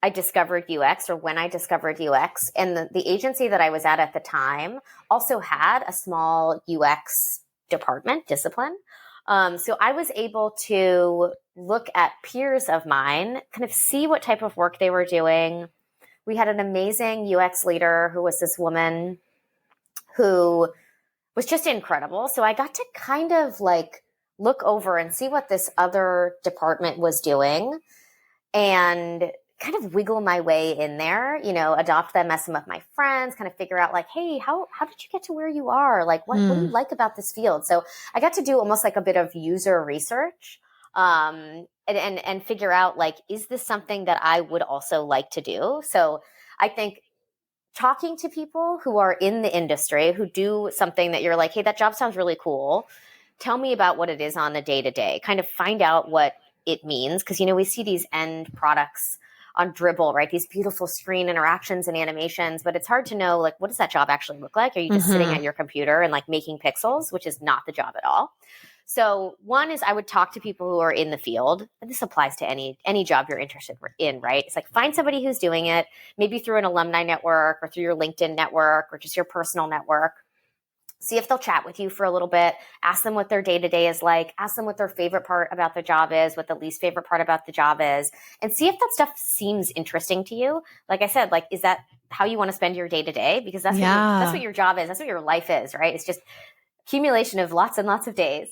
I discovered UX or when I discovered UX. And the agency that I was at the time also had a small UX discipline. So I was able to look at peers of mine, kind of see what type of work they were doing. We had an amazing UX leader who was this woman who was just incredible. So I got to kind of like look over and see what this other department was doing and kind of wiggle my way in there, adopt them as some of my friends, kind of figure out like, hey, how did you get to where you are? Like, what do you like about this field? So I got to do almost like a bit of user research, and figure out like, is this something that I would also like to do? So I think talking to people who are in the industry, who do something that you're like, hey, that job sounds really cool. Tell me about what it is on a day to day, kind of find out what it means. Cause, we see these end products on Dribble, right? These beautiful screen interactions and animations, but it's hard to know, like, what does that job actually look like? Are you just sitting at your computer and like making pixels, which is not the job at all. So one is I would talk to people who are in the field, and this applies to any job you're interested in, right? It's like find somebody who's doing it, maybe through an alumni network or through your LinkedIn network or just your personal network. See if they'll chat with you for a little bit, ask them what their day-to-day is like, ask them what their favorite part about the job is, what the least favorite part about the job is, and see if that stuff seems interesting to you. Like I said, like, is that how you want to spend your day-to-day? Because that's what your job is. That's what your life is, right? It's just accumulation of lots and lots of days.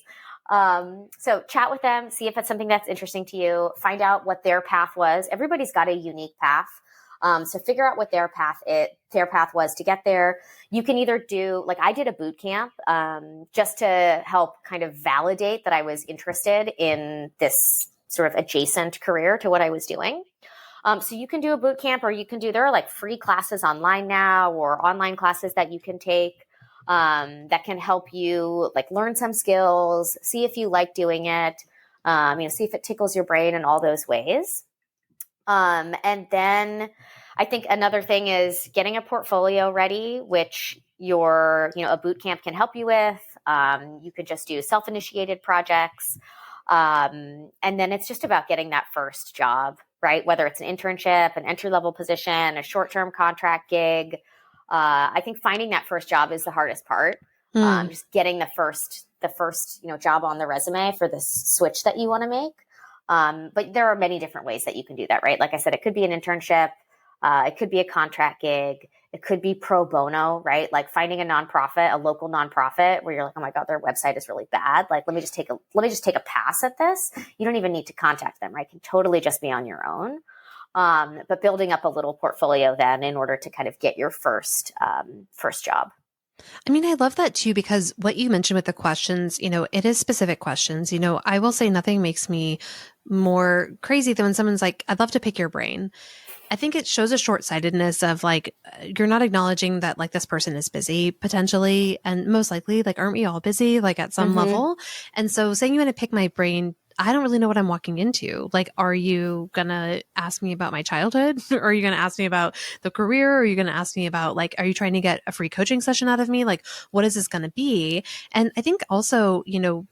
So chat with them, see if it's something that's interesting to you, find out what their path was. Everybody's got a unique path. So figure out what their path was to get there. You can either do, like I did a boot camp, just to help kind of validate that I was interested in this sort of adjacent career to what I was doing. So you can do a boot camp, or there are like free classes online now, or online classes that you can take, that can help you like learn some skills, see if you like doing it, see if it tickles your brain in all those ways. And then I think another thing is getting a portfolio ready, which a boot camp can help you with. You could just do self-initiated projects. And then it's just about getting that first job, right? Whether it's an internship, an entry-level position, a short-term contract gig. I think finding that first job is the hardest part. Just getting the first, job on the resume for this switch that you want to make. But there are many different ways that you can do that, right? Like I said, it could be an internship. It could be a contract gig. It could be pro bono, right? Like finding a local nonprofit where you're like, oh my God, their website is really bad. Like, let me just take a pass at this. You don't even need to contact them, right? It can totally just be on your own. But building up a little portfolio then in order to kind of get your first job. I mean, I love that too, because what you mentioned with the questions, it is specific questions. I will say nothing makes me more crazy than when someone's like, I'd love to pick your brain. I think it shows a short-sightedness of like, you're not acknowledging that like this person is busy potentially. And most likely, like, aren't we all busy, like at some Mm-hmm. level? And so saying you want to pick my brain, I don't really know what I'm walking into. Like, are you going to ask me about my childhood? Or are you going to ask me about the career? Or are you going to ask me about like, are you trying to get a free coaching session out of me? Like, what is this going to be? And I think also,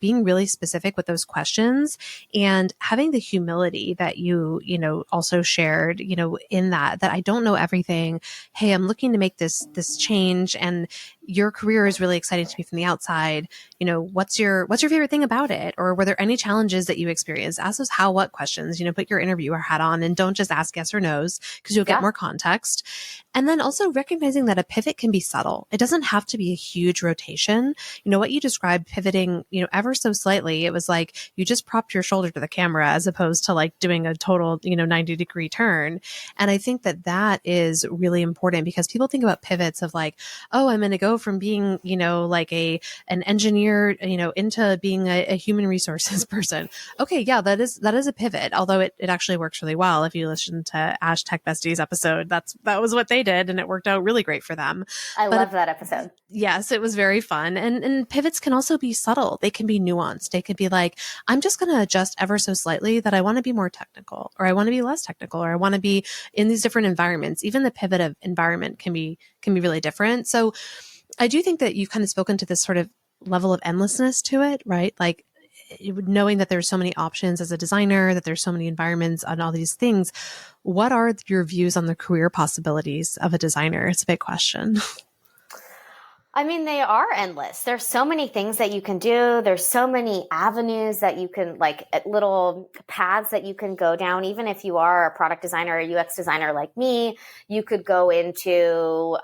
being really specific with those questions and having the humility that you also shared, in that I don't know everything. Hey, I'm looking to make this change, and your career is really exciting to me from the outside. What's your favorite thing about it? Or were there any challenges that you experienced? Ask those how, what questions, put your interviewer hat on and don't just ask yes or no's, because you'll get Yeah. more context. And then also recognizing that a pivot can be subtle. It doesn't have to be a huge rotation. What you described, pivoting, ever so slightly, it was like you just propped your shoulder to the camera as opposed to like doing a total, 90-degree turn. And I think that that is really important, because people think about pivots of like, oh, I'm going to go from being, like an engineer, into being a human resources person. Okay. Yeah, that is a pivot. Although it actually works really well. If you listen to Ash Tech Besties episode, that was what they did, and it worked out really great for them. I But love that episode. yes, it was very fun. And pivots can also be subtle. They can be nuanced. They could be like, I'm just going to adjust ever so slightly that I want to be more technical, or I want to be less technical, or I want to be in these different environments. Even the pivot of environment can be really different. So I do think that you've kind of spoken to this sort of level of endlessness to it, right? Like, knowing that there's so many options as a designer, that there's so many environments and all these things. What are your views on the career possibilities of a designer? It's a big question. I mean, they are endless. There's so many things that you can do. There's so many avenues that you can, like, little paths that you can go down. Even if you are a product designer or a UX designer like me, you could go into,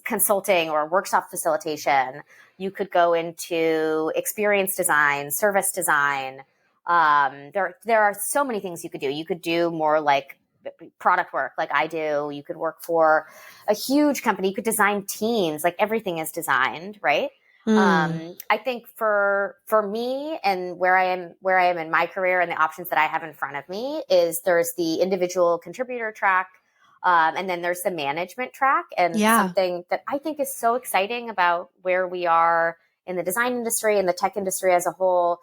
consulting or workshop facilitation. You could go into experience design, service design. There are so many things you could do. You could do more like product work like I do. You could work for a huge company. You could design teams. Like, everything is designed, right? Mm, I think for me and where I am in my career and the options that I have in front of me is there's the individual contributor track, and then there's the management track. And yeah. something that I think is so exciting about where we are in the design industry and the tech industry as a whole,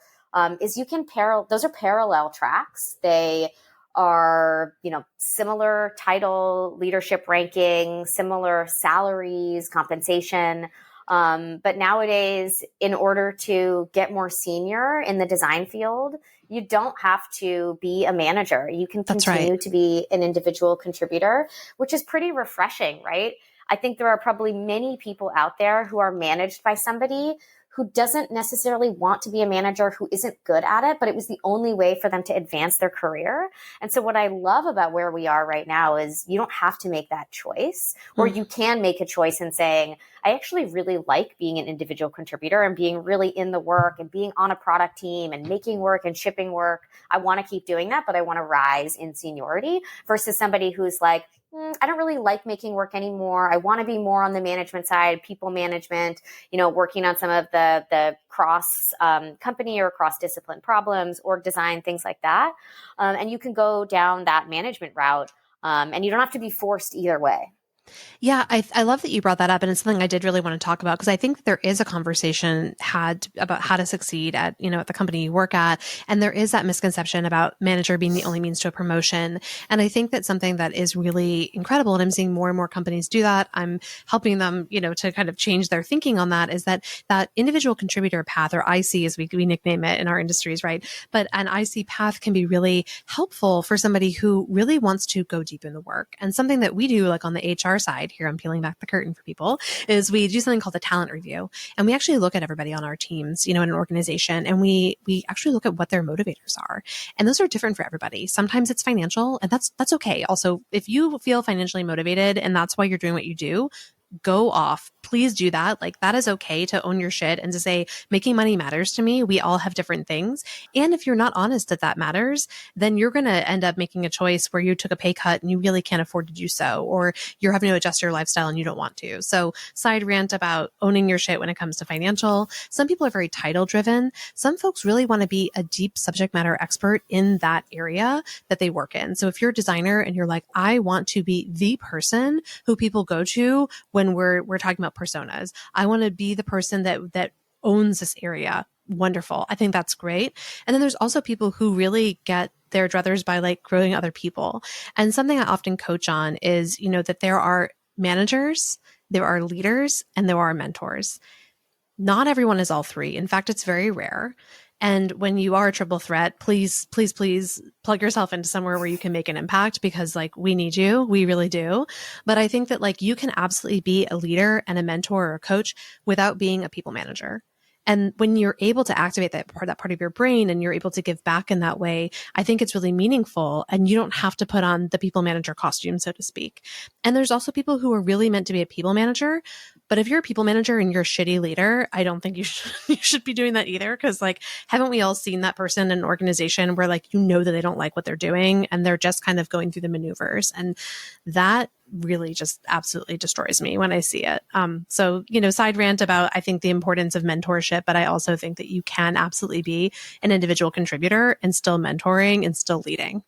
is you can those are parallel tracks. They are, similar title, leadership ranking, similar salaries, compensation. But nowadays, in order to get more senior in the design field, you don't have to be a manager. You can That's right. continue to be an individual contributor, which is pretty refreshing, right? I think there are probably many people out there who are managed by somebody who doesn't necessarily want to be a manager, who isn't good at it, but it was the only way for them to advance their career. And so what I love about where we are right now is you don't have to make that choice, or Mm. you can make a choice in saying, I actually really like being an individual contributor and being really in the work and being on a product team and making work and shipping work. I want to keep doing that, but I want to rise in seniority, versus somebody who's like, I don't really like making work anymore. I want to be more on the management side, people management, working on some of the cross company or cross discipline problems, org design, things like that. And you can go down that management route, and you don't have to be forced either way. Yeah, I love that you brought that up, and it's something I did really want to talk about, because I think that there is a conversation had about how to succeed at the company you work at, and there is that misconception about manager being the only means to a promotion. And I think that's something that is really incredible, and I'm seeing more and more companies do that. I'm helping them, to kind of change their thinking on that. Is that individual contributor path, or IC as we nickname it in our industries, right? But an IC path can be really helpful for somebody who really wants to go deep in the work. And something that we do, like on the HR side here, I'm peeling back the curtain for people, is we do something called a talent review. And we actually look at everybody on our teams, in an organization, and we actually look at what their motivators are. And those are different for everybody. Sometimes it's financial, and that's okay. Also, if you feel financially motivated and that's why you're doing what you do, go off. Please do that. Like that is okay to own your shit and to say, making money matters to me. We all have different things. And if you're not honest that that matters, then you're going to end up making a choice where you took a pay cut and you really can't afford to do so, or you're having to adjust your lifestyle and you don't want to. So side rant about owning your shit when it comes to financial. Some people are very title driven. Some folks really want to be a deep subject matter expert in that area that they work in. So if you're a designer and you're like, I want to be the person who people go to when we're talking about personas, I want to be the person that owns this area. Wonderful. I think that's great. And then there's also people who really get their druthers by like growing other people. And something I often coach on is, that there are managers, there are leaders, and there are mentors. Not everyone is all three. In fact, it's very rare. And when you are a triple threat, please, please, please plug yourself into somewhere where you can make an impact, because like we need you. We really do. But I think that like you can absolutely be a leader and a mentor or a coach without being a people manager. And when you're able to activate that part of your brain and you're able to give back in that way, I think it's really meaningful, and you don't have to put on the people manager costume, so to speak. And there's also people who are really meant to be a people manager. But if you're a people manager and you're a shitty leader, I don't think you should be doing that either. Cause like, haven't we all seen that person in an organization where like, that they don't like what they're doing and they're just kind of going through the maneuvers, and that really just absolutely destroys me when I see it. So, side rant about, I think the importance of mentorship, but I also think that you can absolutely be an individual contributor and still mentoring and still leading.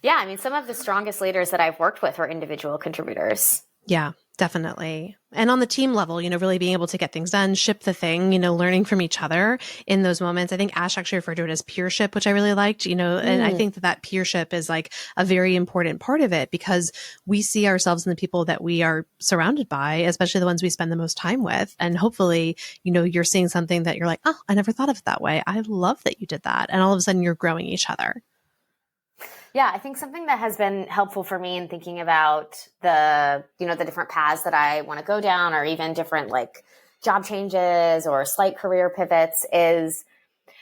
Yeah. I mean, some of the strongest leaders that I've worked with were individual contributors. Yeah, definitely. And on the team level, really being able to get things done, ship the thing, learning from each other in those moments. I think Ash actually referred to it as peership, which I really liked, and I think that peership is like a very important part of it, because we see ourselves in the people that we are surrounded by, especially the ones we spend the most time with. And hopefully, you're seeing something that you're like, oh, I never thought of it that way. I love that you did that. And all of a sudden you're growing each other. Yeah, I think something that has been helpful for me in thinking about the different paths that I want to go down, or even different like job changes or slight career pivots, is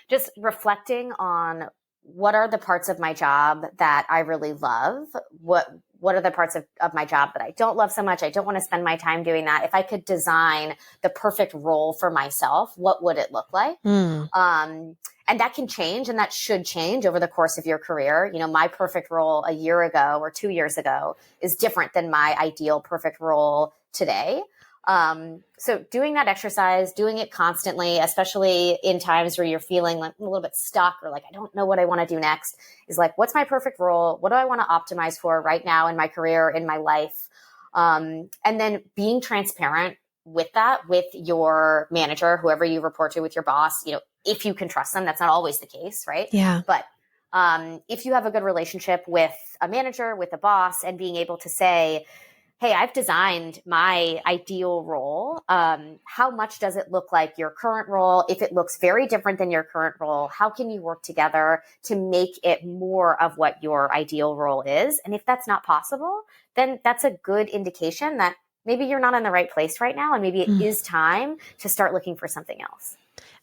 just reflecting on what are the parts of my job that I really love? What are the parts of my job that I don't love so much? I don't want to spend my time doing that. If I could design the perfect role for myself, what would it look like? And that can change, and that should change over the course of your career. My perfect role a year ago or 2 years ago is different than my ideal perfect role today. So doing that exercise, doing it constantly, especially in times where you're feeling like a little bit stuck or like, I don't know what I want to do next, is like, what's my perfect role? What do I want to optimize for right now in my career, in my life? And then being transparent with that, with your manager, whoever you report to, with your boss, if you can trust them. That's not always the case, right? Yeah. But if you have a good relationship with a manager, with a boss, and being able to say, hey, I've designed my ideal role. How much does it look like your current role? If it looks very different than your current role, how can you work together to make it more of what your ideal role is? And if that's not possible, then that's a good indication that maybe you're not in the right place right now, and maybe it is time to start looking for something else.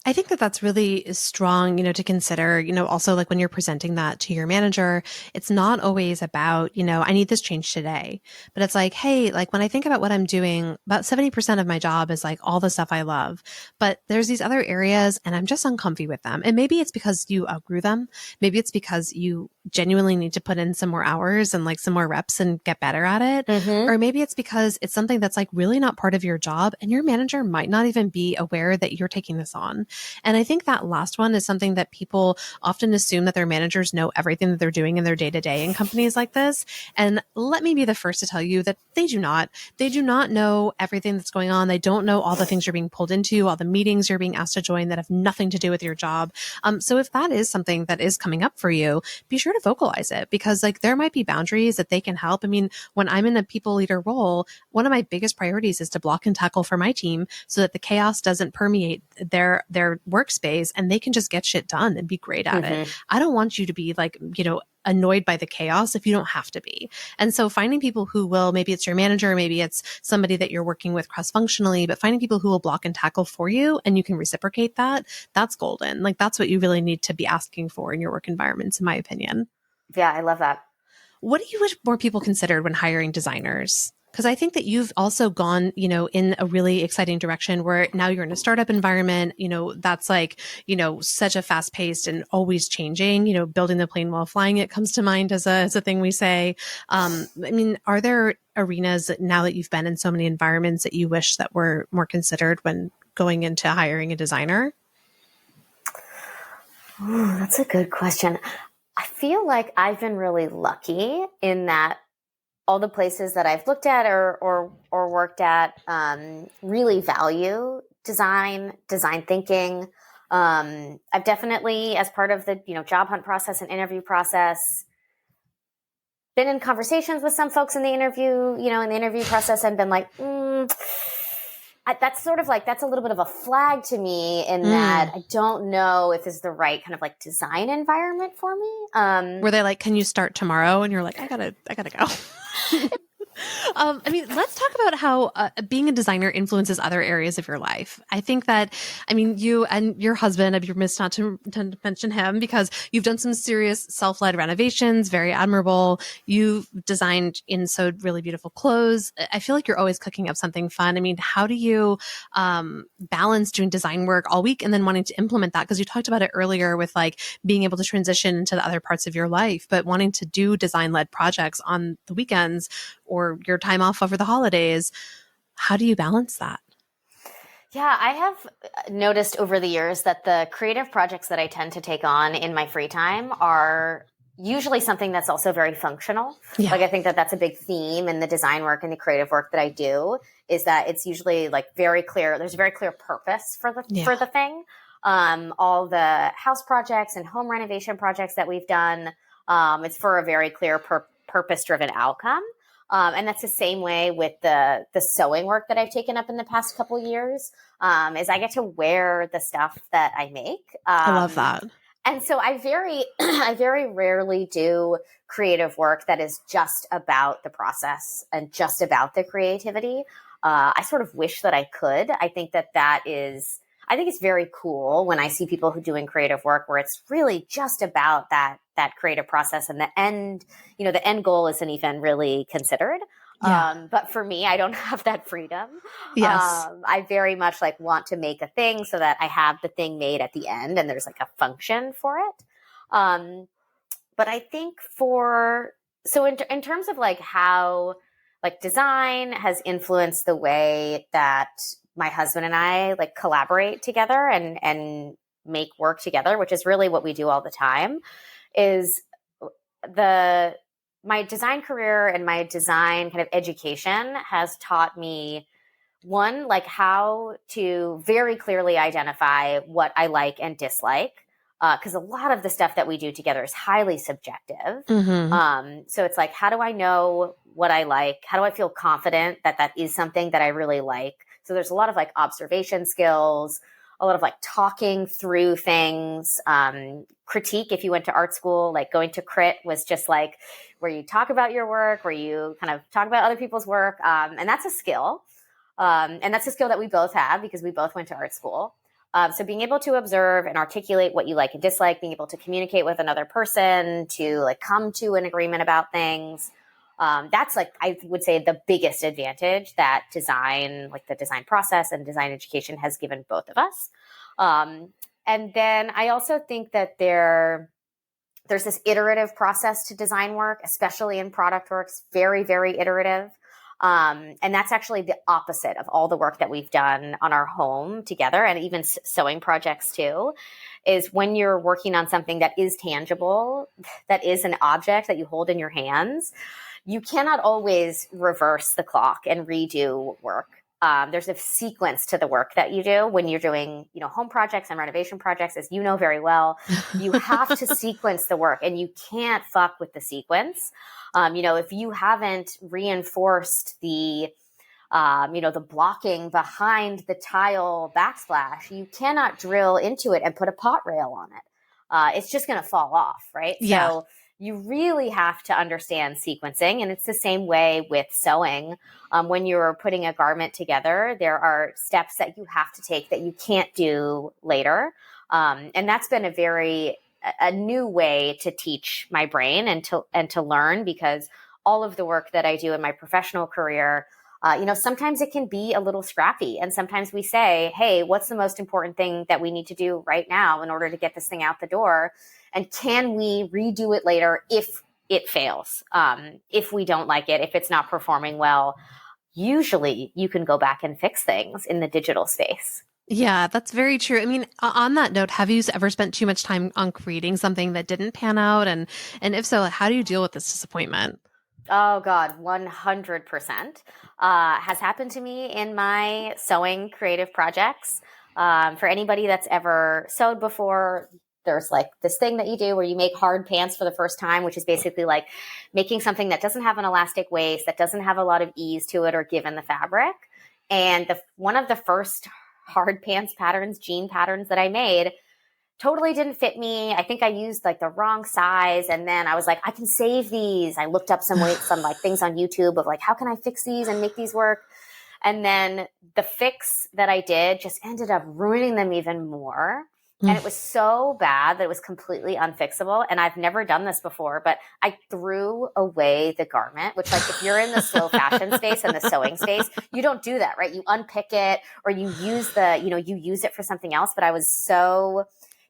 I think that that's really strong, to consider, also like when you're presenting that to your manager, it's not always about, I need this change today, but it's like, hey, like when I think about what I'm doing, about 70% of my job is like all the stuff I love, but there's these other areas and I'm just uncomfy with them. And maybe it's because you outgrew them. Maybe it's because you genuinely need to put in some more hours and like some more reps and get better at it. Mm-hmm. Or maybe it's because it's something that's like really not part of your job and your manager might not even be aware that you're taking this on. And I think that last one is something that people often assume that their managers know everything that they're doing in their day-to-day in companies like this. And let me be the first to tell you that they do not. They do not know everything that's going on. They don't know all the things you're being pulled into, all the meetings you're being asked to join that have nothing to do with your job. So if that is something that is coming up for you, be sure to vocalize it, because like there might be boundaries that they can help. I mean, when I'm in a people leader role, one of my biggest priorities is to block and tackle for my team so that the chaos doesn't permeate their workspace and they can just get shit done and be great at it. I don't want you to be like, annoyed by the chaos if you don't have to be. And so finding people who will, maybe it's your manager, maybe it's somebody that you're working with cross-functionally, but finding people who will block and tackle for you and you can reciprocate that, that's golden. Like that's what you really need to be asking for in your work environments, in my opinion. Yeah, I love that. What do you wish more people considered when hiring designers? Because I think that you've also gone, in a really exciting direction where now you're in a startup environment, that's like, such a fast paced and always changing, building the plane while flying it comes to mind as a thing we say. I mean, are there arenas that now that you've been in so many environments that you wish that were more considered when going into hiring a designer? Ooh, that's a good question. I feel like I've been really lucky in that all the places that I've looked at or worked at really value design thinking. I've definitely, as part of the job hunt process and interview process, been in conversations with some folks in the interview process, and been like, that's sort of like, that's a little bit of a flag to me in that I don't know if this is the right kind of like design environment for me. Were they like, can you start tomorrow? And you're like, I gotta go. I mean, let's talk about how being a designer influences other areas of your life. I think that, I mean, you and your husband, I'd be remiss not to mention him because you've done some serious self-led renovations, very admirable. You've designed and sewed really beautiful clothes. I feel like you're always cooking up something fun. I mean, how do you balance doing design work all week and then wanting to implement that? Because you talked about it earlier with like being able to transition into the other parts of your life, but wanting to do design-led projects on the weekends or your time off over the holidays. How do you balance that? Yeah, I have noticed over the years that the creative projects that I tend to take on in my free time are usually something that's also very functional. Yeah. Like I think that that's a big theme in the design work and the creative work that I do is that it's usually like very clear. There's a very clear purpose for the thing. All the house projects and home renovation projects that we've done, it's for a very clear purpose-driven outcome. And that's the same way with the sewing work that I've taken up in the past couple years, is I get to wear the stuff that I make. I love that. And so I very rarely do creative work that is just about the process and just about the creativity. I sort of wish that I could. I think I think it's very cool when I see people who doing creative work where it's really just about that creative process and the end goal isn't even really considered. Yeah. But for me, I don't have that freedom. Yes. I very much like want to make a thing so that I have the thing made at the end and there's like a function for it. But I think in terms of like how like design has influenced the way that my husband and I like collaborate together and make work together, which is really what we do all the time, is my design career and my design kind of education has taught me one, like how to very clearly identify what I like and dislike. Because a lot of the stuff that we do together is highly subjective. Mm-hmm. So it's like, how do I know what I like? How do I feel confident that that is something that I really like? So there's a lot of like observation skills, a lot of like talking through things, critique. If you went to art school, like going to crit was just like where you talk about your work, where you kind of talk about other people's work. And that's a skill. And that's a skill that we both have because we both went to art school. So being able to observe and articulate what you like and dislike, being able to communicate with another person, to like come to an agreement about things. That's like, I would say the biggest advantage that design, like the design process and design education has given both of us. And then I also think that there's this iterative process to design work, especially in product works, very, very iterative. And that's actually the opposite of all the work that we've done on our home together and even sewing projects too, is when you're working on something that is tangible, that is an object that you hold in your hands, you cannot always reverse the clock and redo work. There's a sequence to the work that you do when you're doing, home projects and renovation projects, as you know very well. You have to sequence the work and you can't fuck with the sequence. If you haven't reinforced the blocking behind the tile backsplash, you cannot drill into it and put a pot rail on it. It's just going to fall off, right? Yeah. So you really have to understand sequencing. And it's the same way with sewing. When you're putting a garment together, there are steps that you have to take that you can't do later. And that's been a new way to teach my brain and to learn, because all of the work that I do in my professional career, sometimes it can be a little scrappy. And sometimes we say, hey, what's the most important thing that we need to do right now in order to get this thing out the door? And can we redo it later if it fails, if we don't like it, if it's not performing well? Usually you can go back and fix things in the digital space. Yeah, that's very true. I mean, on that note, have you ever spent too much time on creating something that didn't pan out? And if so, how do you deal with this disappointment? Oh God, 100% has happened to me in my sewing creative projects. For anybody that's ever sewed before, there's like this thing that you do where you make hard pants for the first time, which is basically like making something that doesn't have an elastic waist, that doesn't have a lot of ease to it or give in the fabric. And one of the first hard pants patterns, jean patterns that I made totally didn't fit me. I think I used like the wrong size. And then I was like, I can save these. I looked up some like things on YouTube of like, how can I fix these and make these work? And then the fix that I did just ended up ruining them even more. And it was so bad that it was completely unfixable. And I've never done this before, but I threw away the garment, which, like, if you're in the slow fashion space and the sewing space, you don't do that, right? You unpick it or you use you use it for something else. But I was so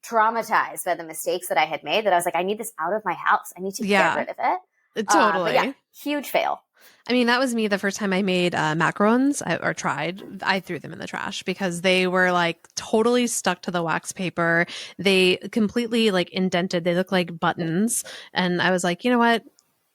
traumatized by the mistakes that I had made that I was like, I need this out of my house. I need to get rid of it. Totally. But yeah, huge fail. I mean, that was me the first time I made macarons or tried. I threw them in the trash because they were like totally stuck to the wax paper. They completely like indented. They look like buttons. And I was like, you know what?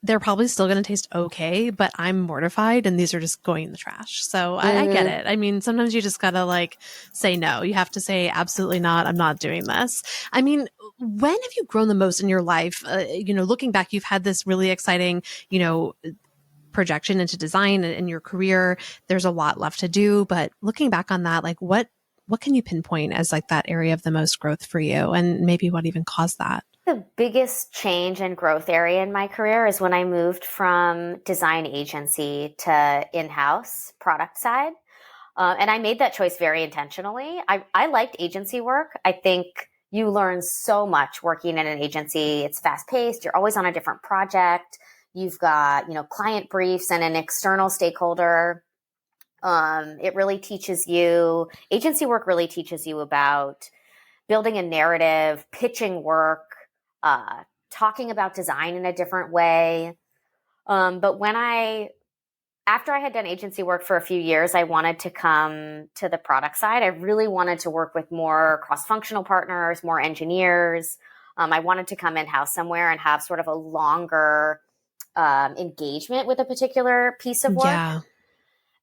They're probably still going to taste okay, but I'm mortified and these are just going in the trash. So I get it. I mean, sometimes you just got to like say no. You have to say absolutely not. I'm not doing this. I mean, when have you grown the most in your life? Looking back, you've had this really exciting, projection into design and in your career. There's a lot left to do, but looking back on that, like what can you pinpoint as like that area of the most growth for you, and maybe what even caused that? The biggest change and growth area in my career is when I moved from design agency to in-house product side. And I made that choice very intentionally. I liked agency work. I think you learn so much working in an agency. It's fast paced. You're always on a different project. You've got, client briefs and an external stakeholder. It really teaches you, agency work really teaches you about building a narrative, pitching work, talking about design in a different way. But after I had done agency work for a few years, I wanted to come to the product side. I really wanted to work with more cross-functional partners, more engineers. I wanted to come in-house somewhere and have sort of a longer engagement with a particular piece of work. Yeah.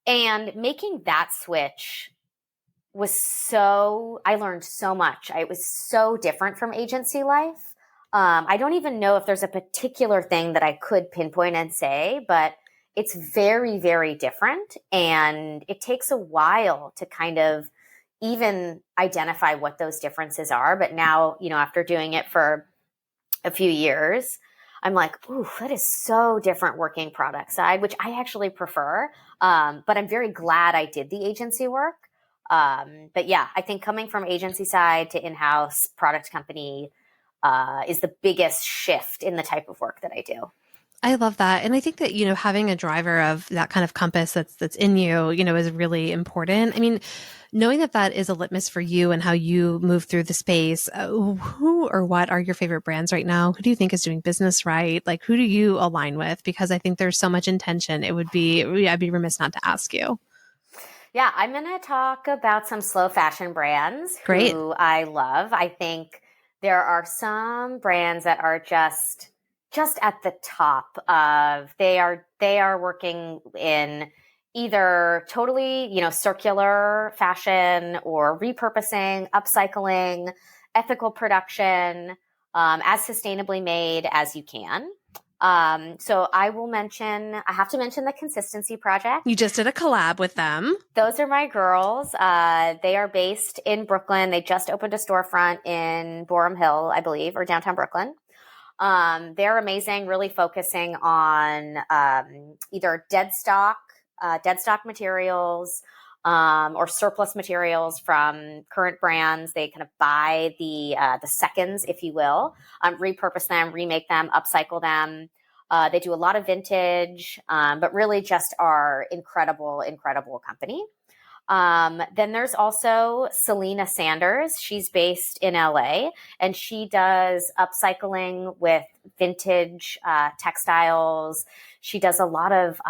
And making that switch I learned so much. It was so different from agency life. I don't even know if there's a particular thing that I could pinpoint and say, but it's very, very different. And it takes a while to kind of even identify what those differences are. But now, after doing it for a few years, I'm like, ooh, that is so different working product side, which I actually prefer. But I'm very glad I did the agency work. But yeah, I think coming from agency side to in-house product company is the biggest shift in the type of work that I do. I love that. And I think that, having a driver of that kind of compass that's in you, is really important. I mean, knowing that is a litmus for you and how you move through the space, who or what are your favorite brands right now? Who do you think is doing business right? Like, who do you align with? Because I think there's so much intention. I'd be remiss not to ask you. Yeah, I'm going to talk about some slow fashion brands Great. who I love. I think there are some brands that are just at the top of, they are working in either totally, circular fashion or repurposing, upcycling, ethical production, as sustainably made as you can. So I have to mention the Consistency Project. You just did a collab with them. Those are my girls. They are based in Brooklyn. They just opened a storefront in Boerum Hill, I believe, or downtown Brooklyn. They're amazing, really focusing on either dead stock materials, or surplus materials from current brands. They kind of buy the seconds, if you will, repurpose them, remake them, upcycle them. They do a lot of vintage, but really just are incredible, incredible company. Then there's also Selena Sanders. She's based in LA, and she does upcycling with vintage textiles. She does a lot of,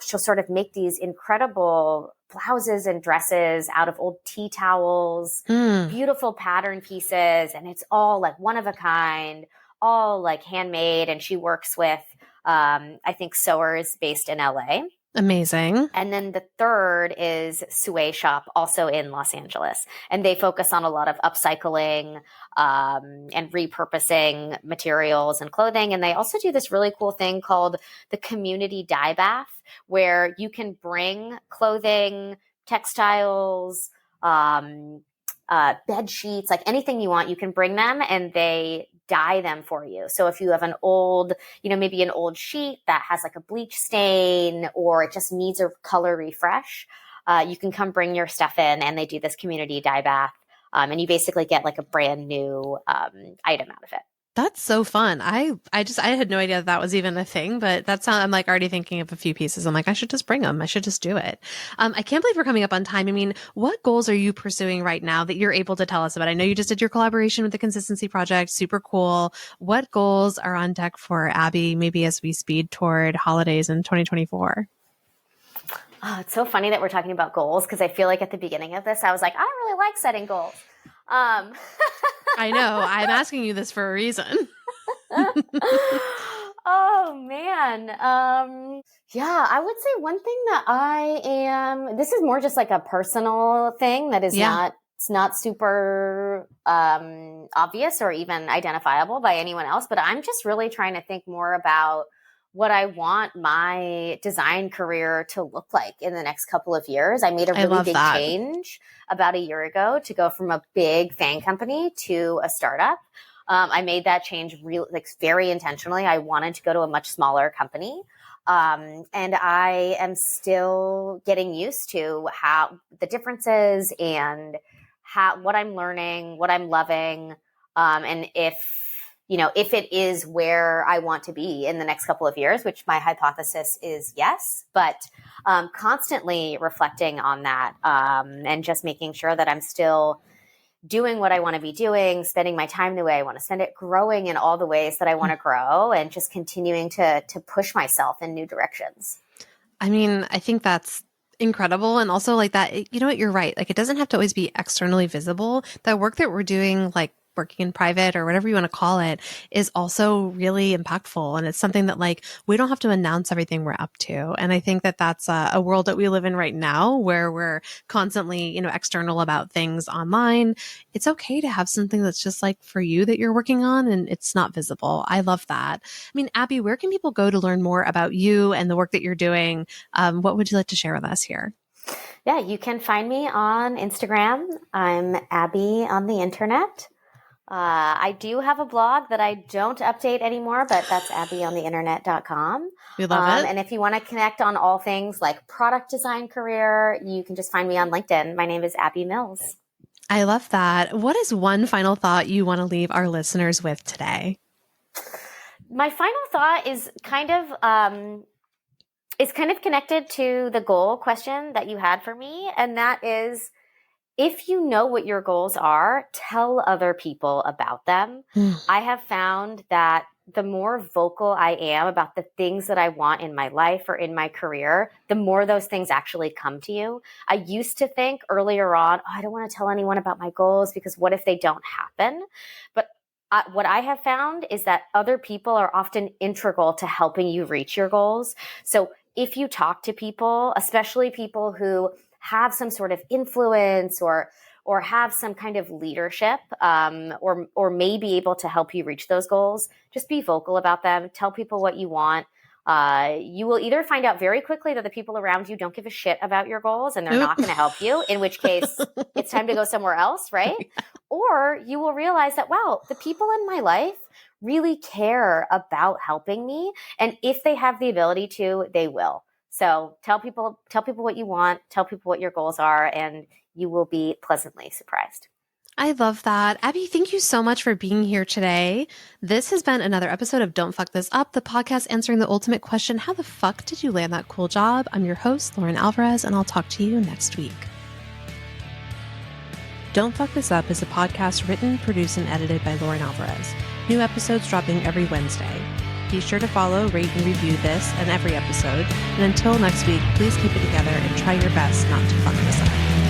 she'll sort of make these incredible blouses and dresses out of old tea towels, beautiful pattern pieces, and it's all like one of a kind, all like handmade. And she works with, I think, sewers based in LA. Amazing. And then the third is Sue Shop, also in Los Angeles. And they focus on a lot of upcycling and repurposing materials and clothing. And they also do this really cool thing called the community dye bath, where you can bring clothing, textiles, bed sheets, like anything you want, you can bring them and they dye them for you. So if you have an old, maybe an old sheet that has like a bleach stain or it just needs a color refresh, you can come bring your stuff in and they do this community dye bath. And you basically get like a brand new item out of it. That's so fun. I had no idea that was even a thing, but I'm like already thinking of a few pieces. I'm like, I should just bring them. I should just do it. I can't believe we're coming up on time. I mean, what goals are you pursuing right now that you're able to tell us about? I know you just did your collaboration with the Consistency Project. Super cool. What goals are on deck for Abby, maybe as we speed toward holidays in 2024? Oh, it's so funny that we're talking about goals because I feel like at the beginning of this, I was like, I don't really like setting goals. I know. I'm asking you this for a reason. Oh, man. Yeah, I would say one thing that this is more just like a personal thing that is it's not super obvious or even identifiable by anyone else, but I'm just really trying to think more about what I want my design career to look like in the next couple of years. I made a really big change about a year ago to go from a big FANG company to a startup. I made that change very intentionally. I wanted to go to a much smaller company. And I am still getting used to how the differences and what I'm learning, what I'm loving. And if it is where I want to be in the next couple of years, which my hypothesis is yes, but constantly reflecting on that and just making sure that I'm still doing what I want to be doing, spending my time the way I want to spend it, growing in all the ways that I want to grow, and just continuing to push myself in new directions. I mean, I think that's incredible. And also like that, you know what, you're right. Like it doesn't have to always be externally visible. That work that we're doing, like working in private or whatever you want to call it, is also really impactful. And it's something that like, we don't have to announce everything we're up to. And I think that that's a world that we live in right now where we're constantly, external about things online. It's okay to have something that's just like for you that you're working on and it's not visible. I love that. I mean, Abby, where can people go to learn more about you and the work that you're doing? What would you like to share with us here? Yeah, you can find me on Instagram. I'm Abby on the internet. I do have a blog that I don't update anymore, but that's abbyontheinternet.com. We love it. And if you want to connect on all things like product design career, you can just find me on LinkedIn. My name is Abby Mills. I love that. What is one final thought you want to leave our listeners with today? My final thought is kind of connected to the goal question that you had for me. And that is, if you know what your goals are, tell other people about them. I have found that the more vocal I am about the things that I want in my life or in my career, the more those things actually come to you. I used to think earlier on, I don't want to tell anyone about my goals because what if they don't happen? But what I have found is that other people are often integral to helping you reach your goals. So if you talk to people, especially people who have some sort of influence or have some kind of leadership or may be able to help you reach those goals, just be vocal about them. Tell people what you want. You will either find out very quickly that the people around you don't give a shit about your goals and they're not going to help you, in which case it's time to go somewhere else, right? Yeah. Or you will realize that, wow, the people in my life really care about helping me. And if they have the ability to, they will. So tell people what you want, tell people what your goals are, and you will be pleasantly surprised. I love that. Abby, thank you so much for being here today. This has been another episode of Don't Fuck This Up, the podcast answering the ultimate question, how the fuck did you land that cool job? I'm your host, Lauren Alvarez, and I'll talk to you next week. Don't Fuck This Up is a podcast written, produced, and edited by Lauren Alvarez. New episodes dropping every Wednesday. Be sure to follow, rate, and review this and every episode. And until next week, please keep it together and try your best not to fuck this up.